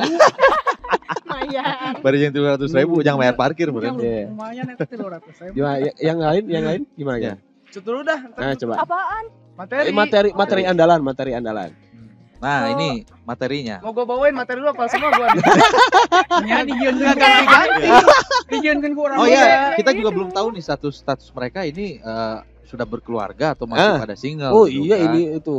Lumayan. Baru yang 300.000 jangan bayar parkir bener. Lumayan itu 300.000. Gimana? Yang lain gimana? Iya. Cut dulu dah. Nah, coba. Apaan? Materi. Materi andalan. Nah, ini materinya. Mau gue bawain materi lu apa semua gue. Ya dijieunkeun dijieunkeun ku urang. Oh iya, kita juga belum tahu nih status mereka ini sudah berkeluarga atau masih pada single. Oh gitu iya, kan. ini itu.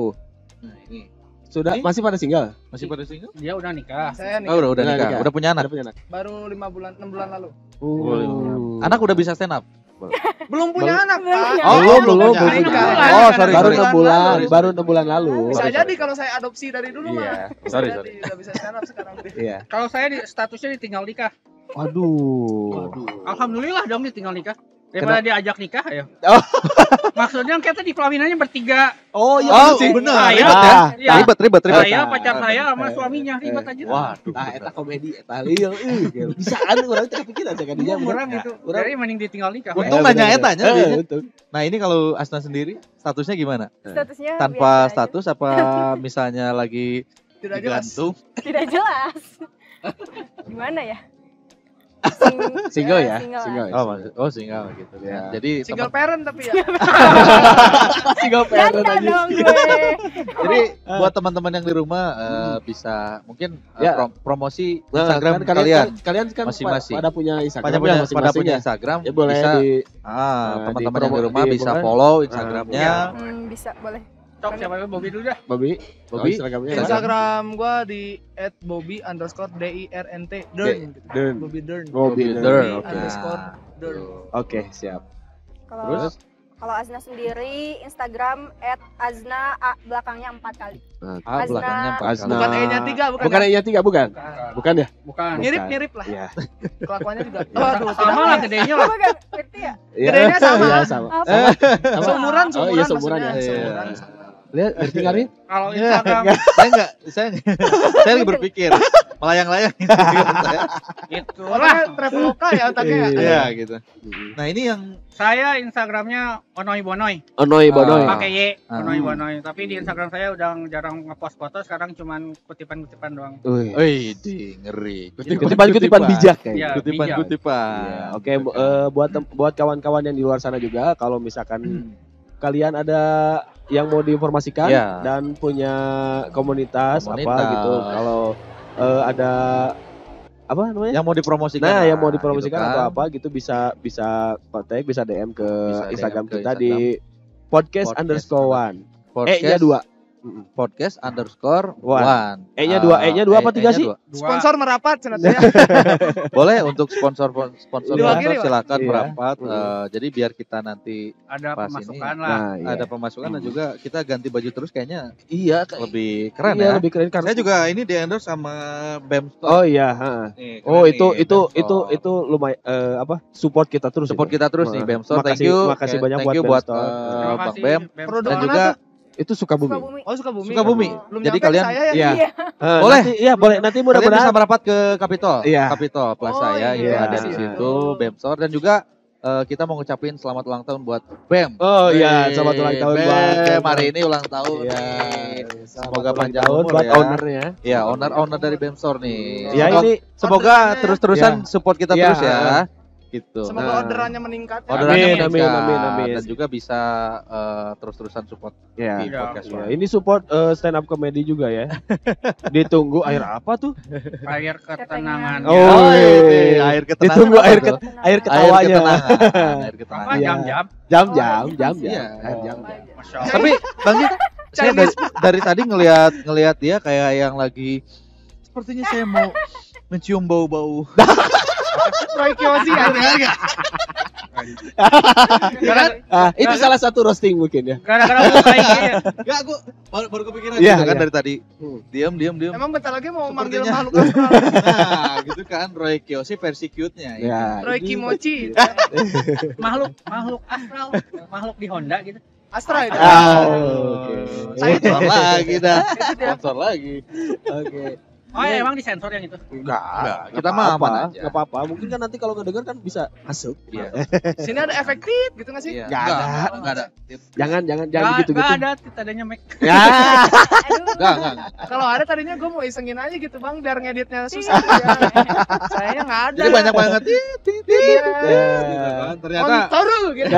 Nah, ini Sudah Ini? masih pada single? masih pada single? Dia udah nikah. Saya nih Oh, udah Udah nikah, nikah. udah punya anak. Ada punya anak. baru 6 bulan lalu. Anak udah bisa stand up. Belum punya anak, Pak. Oh, belum. punya anak. Oh, sorry. Baru sorry. 6 bulan, Sorry. baru 6 bulan lalu. Bisa Sorry, jadi sorry. kalau saya adopsi dari dulu Iya. mah. Bisa Sorry, jadi, sorry. udah bisa stand up sekarang. Iya. Kalau saya statusnya ditinggal nikah. Waduh. Alhamdulillah dong ditinggal nikah. Daripada diajak nikah ya. Oh. Maksudnya kita di pelawinannya bertiga. Oh iya Oh, sih. benar. Saya- Ribet ya? Iya. Ribet. Saya pacar saya sama suaminya ribet aja. Waduh. Nah, eta komedi eta lieu bisa kan urang teh kepikiran kan dia. Orang gitu. Urang- Jadi mending ditinggal nikah. Untung nanya etanya. biasanya. Betul. Nah, ini kalau Asna sendiri statusnya gimana? Statusnya Tanpa biasa aja. status apa misalnya lagi Tidak jelas. digantung? Tidak jelas. Gimana ya? Single ya? Single. Single. Single gitu Ya. ya. Jadi Single teman- parent tapi ya. Single Canda dong gue. jadi buat teman-teman yang di rumah bisa mungkin Ya. promosi Nah, Instagram kan kalian. kalian kan Masing-masing. pada punya Instagram Pada punya masing-masing ya. Instagram Ya boleh bisa di teman-teman yang di di rumah promo- bisa di- follow Instagramnya. Bisa boleh. Cok siapa dulu Bobby dulu dah. Bobby. Bobby. Instagramnya. Instagram gua di @bobby_dirnt Dern gitu. Dern. Bobby Dern. Bobby Dern, Dern. oke. Underscore Dern. Oke, siap. Kalau Terus? kalau Azna sendiri Instagram @azna belakangnya 4 kali. Ah, belakangnya Pak. Azna. Bukan E-nya 3, bukan. Bukan E-nya 3, bukan? Bukan ya? Bukan. Mirip-mirip lah. Iya. Kelakuannya juga. Iya. Waduh, Sama lah gedenya lah. Bukan, ngerti ya? Iya. Gedenya sama. Iya, sama. Apa? Sama. Seumuran, Oh, iya, seumuran seumuran maksudnya. ya. Seumuran. Iya. Lihat ngerti nggak nih? Kalau Instagram saya lagi berpikir melayang-layang saya. gitu Orang lah. traveloka ya otaknya ya. Iya gitu. Nah, ini yang Saya Instagramnya Onoy Bonoy. Onoy bonoy. Pakai Y, Ah. Onoy Bonoy. Tapi di Instagram saya udah jarang ngepost foto, sekarang cuman kutipan-kutipan doang. Wih. ngeri. Kutipan-kutipan bijak kayak. Iya, Kutipan-kutipan. Iya, oke, buat kawan-kawan yang di luar sana juga, kalau misalkan kalian ada yang mau diinformasikan Iya. dan punya komunitas apa gitu, kalau ada apa namanya? Yang mau dipromosikan. Nah, yang mau dipromosikan gitu atau kan. apa gitu bisa kontak, bisa DM ke Bisa DM Instagram ke kita Instagram. di podcast_1. E-nya 2. Podcast_1. E-nya 2. E-nya 2 apa 3 sih? Sponsor merapat cenatnya. Boleh untuk sponsor Diwakili, Pak. silakan Iya. merapat. Jadi biar kita nanti Ada Pas pemasukan ini. lah. Nah, iya. ada pemasukan dan juga kita ganti baju terus kayaknya Iya, lebih keren iya, ya. lebih keren karena Saya juga ini di endorse sama BEM Store. Oh iya, heeh. Nih, keren Oh nih, itu BEM Store. lumayan support kita terus. Support itu. kita terus nih BEM Store. Thank Makasih- you. makasih banyak Thank you buat buat BEM Store. Terima Bang kasih, BEM Produk dan mana juga Itu Sukabumi. Sukabumi. Oh Sukabumi. Sukabumi. Belum Jadi nyampe kalian saya ya. Iya. Iya. Boleh. Boleh nanti kalian bisa mudah-mudahan. merapat ke Capitol. Iya. Capitol Plaza Oh, ya. Itu iya. ada di situ BEM Store dan juga kita mau ngucapin selamat ulang tahun buat BEM. Oh iya, selamat ulang tahun buat BEM. Hari ini ulang tahun Iya. nih. Semoga Semoga panjang tahun umur buat ya. ownernya. Ya, owner dari BEM Store nih. Ya Semoga- ini semoga orderannya- terus-terusan support kita Iya, terus ya. Gitu. Semoga Nah. orderannya meningkat. ya. Orderannya Amin, meningkat. amin. Dan juga bisa terus-terusan support ya. di Iya. podcast Ya, One. ini support stand up comedy juga ya. Ditunggu air apa tuh? Air ketenangan. Oh, Oh, iya. air ketenangan. Ditunggu apa air tuh? air ketawanya. Air Apa ketenangan. Iya. jam-jam? Jam. Iya. Jam. Masya Allah. Tapi Bang Jit, saya dari tadi ngelihat dia kayak yang lagi sepertinya saya mau mencium bau-bau. Roy Kiyoshi aja. Itu salah satu roasting mungkin ya. Gara-gara gue kayak gini. Enggak, aku baru kepikiran Iya, gitu kan iya. dari tadi. Diam. Emang bentar lagi mau manggil Sepertinya. makhluk astral. Nah, gitu kan Roy Kiyoshi versi cute-nya. Ya. Roy ini- Kimochi. makhluk astral, makhluk di Honda gitu. Astra itu. Oke. Sponsor lagi dah. Sponsor lagi. Oke. Oh ya, emang disensor yang itu? Enggak, kita mah aman aja. Enggak apa-apa. Mungkin kan nanti kalau ngedenger kan bisa masuk. Iya. Sini ada efektif gitu nggak sih? Iya. Nggak ada. Enggak ada. Jangan Gak gitu-gitu. ada, tadanya Mac. Ya. Enggak. Kalau ada tadinya gue mau isengin aja gitu bang, biar ngeditnya susah. Sayangnya nggak ada. Jadi banyak banget. Iya. Gitu kan. Ternyata Kontoru gitu.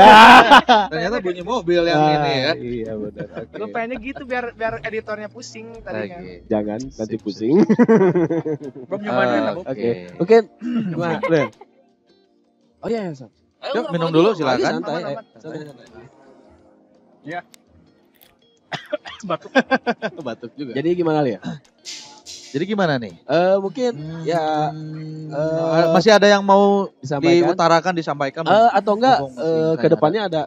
ternyata bunyi mobil yang ini ya. Iya benar. Gue pengennya gitu biar editornya pusing tadinya. Oke. Jangan nanti pusing. Belum nyobain lah, Bu. Oke. Nah, Ren. Oh iya, Sam. Yuk minum dulu silakan. Santai. Aman, Santai. Batuk. Batuk juga. Jadi gimana ya? Jadi gimana nih? Mungkin ya Masih ada yang mau disampaikan diutarakan disampaikan? atau enggak Ngomong masih ke depannya ada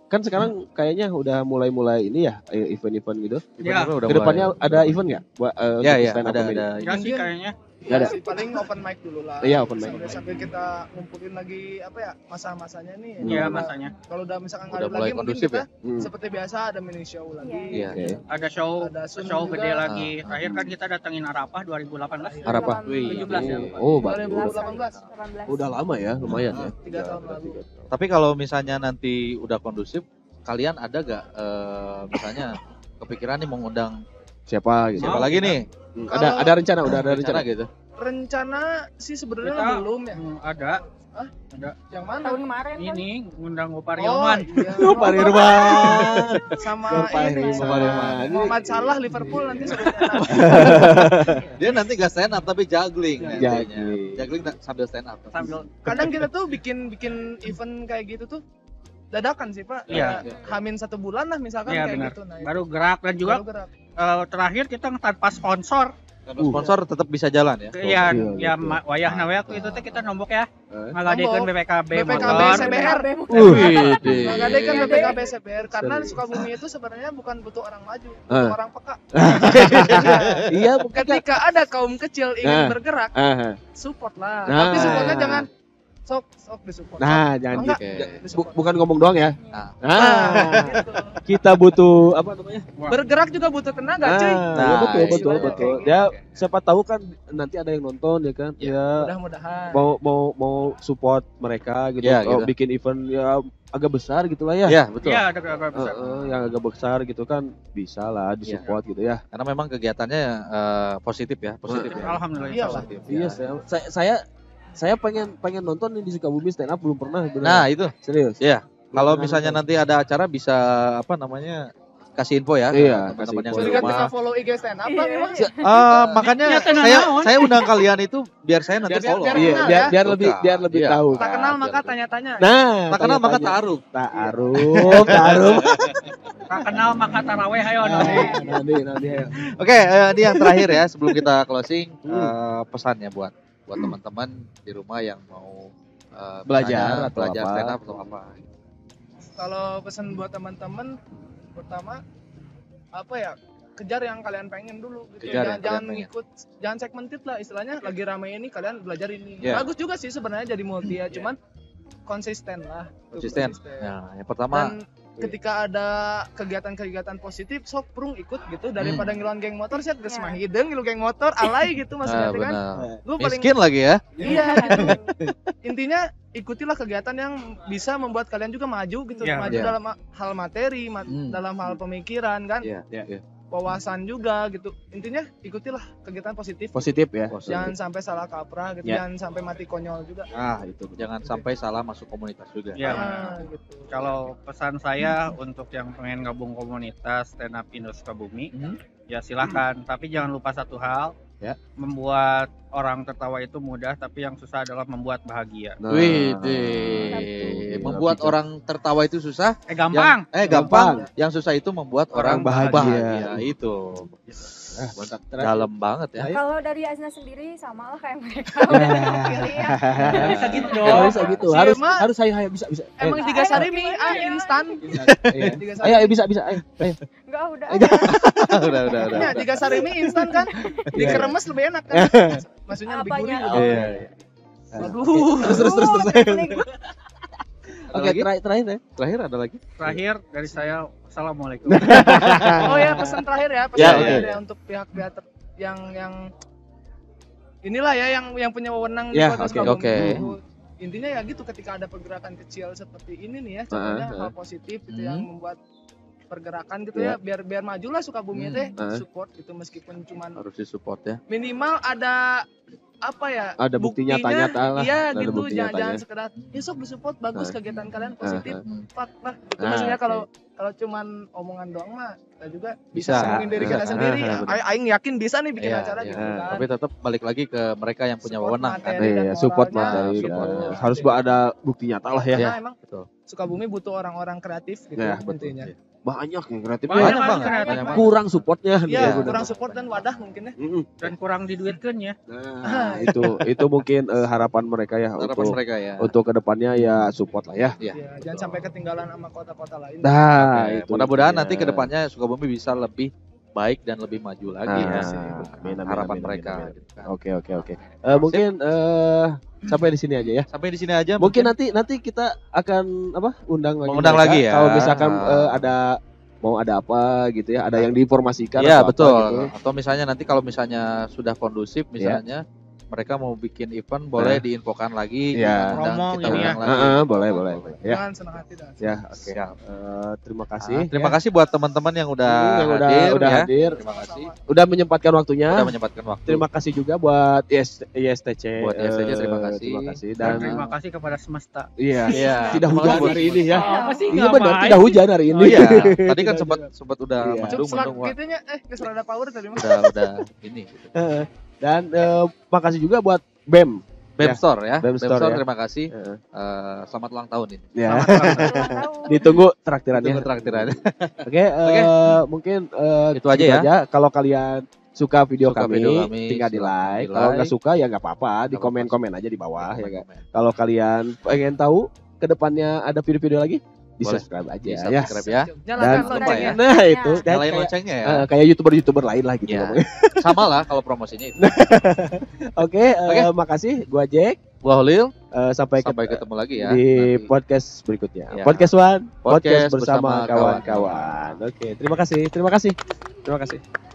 kan sekarang kayaknya udah mulai ini ya event-event gitu. Ya, Udah Ke depannya ada event enggak? Ya, Untuk ya, stand up ada comedy? enggak sih kayaknya. Nggak ada. Sih, paling open mic dulu lah. Iya, open mic. Sambil kita ngumpulin lagi apa ya masa-masanya nih. Iya, Kalau- masanya. Kalau udah misalkan nggak Udah ada mulai lagi, mungkin kondusif kita ya? seperti biasa ada mini show lagi. Iya. Oke. Ada show Ada Sun show juga. gede lagi. Terakhir kan kita datengin Arafah 2018. Arafah. 17 ya. Oh, bagus. 2018. 18. Udah lama ya, lumayan ya. 3 tahun lalu. Tapi kalau misalnya nanti udah kondusif, kalian ada gak misalnya kepikiran nih mengundang Siapa gitu? siapa lagi nih? Ada rencana, udah ada rencana. gitu. Rencana sih sebenarnya Kita- belum ya. Ada Yang mana? Tahun kemarin kan. ini ngundang Gopar Oh, Ilman. iya. Pak Irman. Sama Gopar ini Ilman. sama Ini- Muhammad Salah Liverpool nanti sudah datang. Dia nanti gak stand up tapi juggling. Juggling. nantinya. Juggling sambil stand up. Sambil Kadang kita tuh bikin event kayak gitu tuh dadakan sih Pak. Iya. Kayak Hamin 1 bulan lah misalkan Iya, kayak benar. gitu. Nah, baru gerak dan juga baru gerak. terakhir kita tanpa sponsor. Sponsor tetap bisa jalan ya. Iya, Gokil, ya gokil. wayah nawe aku itu teh kita nombok ya. Eh? Ngadaikeun BPKB BPKB motor. CBR. Widih. Nggak ada kan BPKB CBR karena Sukabumi itu sebenarnya bukan butuh orang maju, butuh orang peka. Iya, mungkin kan. Ketika ada kaum kecil ingin Nah. bergerak, Ah, support lah. Nah. Tapi supportnya jangan sok disupport. Nah, jangan Enggak, gitu. Bukan ngomong doang ya. Nah. gitu. Kita butuh apa namanya? Bergerak juga butuh tenaga, cuy. Iya, betul. istilahnya kayak gitu. Ya, siapa tahu kan nanti ada yang nonton ya kan. Ya, Mudah-mudahan. mau support mereka gitu. Ya, gitu. Bikin event ya agak besar gitulah ya. Iya, betul. Iya, agak besar. Yang agak besar gitu kan bisa lah disupport gitu ya. Karena memang kegiatannya positif ya. Alhamdulillah. Iya, Positif. Iya, saya pengen nonton nih di Sukabumi stand up belum pernah. Beneran. Nah, itu. Serius. Iya. Kalau Beneran misalnya nonton. nanti ada acara bisa apa namanya? Kasih info ya. Iya, ke kasih teman-teman yang info. di Jadi kan rumah. kita follow IG stand up Bang, emang. Makanya Niatnya saya naon? saya undang kalian itu biar saya nanti Biar- follow. biar Iya, kenal biar, ya. biar lebih Iya. tahu. Tak kan. kenal maka tanya-tanya. Nah, Tak kenal maka tanya-tanya. taruh. Taruh. Tak kenal maka taraweh ayo Nanti. ayo. Oke, ini yang terakhir ya sebelum kita closing pesannya buat teman-teman di rumah yang mau Belajar misalnya atau belajar apa. stand up atau apa. Kalau pesan buat teman-teman, pertama apa ya, kejar yang kalian pengen dulu gitu. Kejar yang Jangan kalian pengen. ikut, jangan segmented lah istilahnya. Lagi rame ini kalian belajar ini. Iya. Bagus juga sih sebenarnya jadi multi ya, cuman konsisten lah. Konsisten. Nah, yang pertama Dan ketika ada kegiatan-kegiatan positif, sok prung ikut gitu daripada ngiluan geng motor sih geus mah hideung ngilu geng motor alay gitu maksudnya teh kan. benar. Lu paling Miskin lagi ya. iya gitu. Intinya ikutilah kegiatan yang bisa membuat kalian juga maju gitu, Iya, maju iya. dalam hal materi, dalam hal pemikiran kan, Iya. wawasan juga gitu. Intinya ikutilah kegiatan positif. Positif ya. Jangan sampai salah kaprah gitu, Iya. jangan sampai mati konyol juga. Itu. Jangan sampai salah masuk komunitas juga. Ya, Gitu. kalau pesan saya untuk yang pengen gabung komunitas stand up Indo Sukabumi, ya silahkan. Tapi jangan lupa satu hal, Ya. membuat orang tertawa itu mudah, tapi yang susah adalah membuat bahagia. Wih, membuat Betul. orang tertawa itu susah. Gampang. Gampang. Yang susah itu membuat orang Orang bahagia. Itu. Mantap. Dalam banget ya. Kalau dari Azna sendiri sama lah kayak mereka udah pilih ya. Bisa gitu Ya, dong. bisa gitu. Si Harus Emma- harus saya bisa. Emang tiga sari mie instan. Iya. Tiga Ayo bisa. Ayo. Enggak udah. udah. Ya, tiga sari mie instan kan. Dikeremes lebih enak kan. Maksudnya lebih Apanya? gurih. Oh, Iya. Aduh. Terus. Oke, lagi? terakhir ya. Terakhir ada lagi? Terakhir dari saya, assalamualaikum. Oh ya, pesan terakhir ya, pesan Ya, terakhir oke. ya untuk pihak-pihak yang inilah ya yang punya wewenang di Ya, Kota oke, Sukabumi. oke. Gitu. Intinya ya gitu, ketika ada pergerakan kecil seperti ini nih ya, contohnya hal positif gitu yang membuat pergerakan gitu ya, biar majulah Sukabumi teh support gitu, meskipun cuman Harus disupport ya. minimal ada apa ya, Ada bukti nyata-nyata lah. iya Ada gitu, bukti jangan nyatanya. sekedar ya sok disupport, bagus kegiatan kalian positif, fuck lah gitu. Ah, Maksudnya oke. kalau cuman omongan doang mah kita juga Bisa. bisa ngomongin diri kita Ah, sendiri. benar. Aing yakin bisa nih bikin Iya, acara iya. gitu kan. Tapi tetap balik lagi ke mereka yang punya Support wewenang kan. materi dan Iya, support moralnya, materi. supportnya. Harus ada bukti nyata lah ya. Iya. Karena emang betul. Sukabumi butuh orang-orang kreatif gitu Ya, betul. intinya. Banyak yang kreatif. Banyak banget. banget. Banyak banget. Kurang supportnya. Iya, benar. kurang support dan wadah mungkin ya. Dan kurang diduitkan ya. Nah, itu mungkin harapan mereka ya Harapan untuk mereka ya. untuk kedepannya ya support lah ya. Iya. Ya, jangan sampai ketinggalan sama kota-kota lain. Nah, Oke, itu mudah-mudahan intinya. nanti kedepannya Sukabumi bisa lebih baik dan lebih maju lagi Ah, ya. amin, Harapan amin, mereka. amin. gitu kan. Oke. Mungkin sampai di sini aja ya. Sampai di sini aja. Mungkin nanti kita akan undang lagi. Mengundang mereka. lagi ya. Kalau misalkan mau ada apa gitu ya, ada yang diinformasikan Iya atau betul. apa gitu. Atau misalnya nanti kalau misalnya sudah kondusif misalnya mereka mau bikin event boleh diinfokan lagi. Iya. kita undang, Promo kita ini undang ya. lagi. Boleh. Ya. Jangan senang hati dan Ya, oke. Siap. Terima kasih. Terima kasih buat teman-teman yang udah yang hadir udah ya. hadir. Terima kasih. Udah menyempatkan waktunya. Udah menyempatkan waktu. Terima kasih juga buat ISTC. Buat ISTC, terima kasih. Terima kasih Dan dan terima kasih kepada semesta. iya. Iya. Tidak hujan Buat- hari ini ya. Apa sih Iya benar, ngapain? tidak hujan hari ini. Oh iya. Tadi kan sempat udah Iya. mendung selak mendung. Wah, gitunya geus rada power tadi mah. udah ini. Gitu. Dan makasih juga buat BEM. BEM Ya. Store ya. BEM Store ya. terima kasih. Heeh. Selamat ulang tahun ini. Ya. Ulang tahun. Ditunggu traktirannya. Tunggu traktirannya. Oke, mungkin Itu aja ya. Kalau kalian suka video Suka kami, video kami, tinggal di silakan like. di-like. Kalau nggak suka ya nggak apa-apa, di Nggak apa-apa. komen-komen aja di bawah ya kan. Komen-komen. Kalau kalian pengen tahu ke depannya ada video-video lagi, di Boleh. subscribe aja Di ya. subscribe ya. Nyalakan Dan- loncengnya. Nah itu kan Nyalain kayak, loncengnya ya. kayak youtuber lain lah gitu. Iya. ngomongnya. Sama lah kalau promosinya itu. Oke, makasih. Gua Jack. Gua Holil, Sampai ketemu lagi ya. di nanti. podcast berikutnya. Ya. Podcast One, podcast Podcast bersama bersama kawan-kawan. Oke, terima kasih.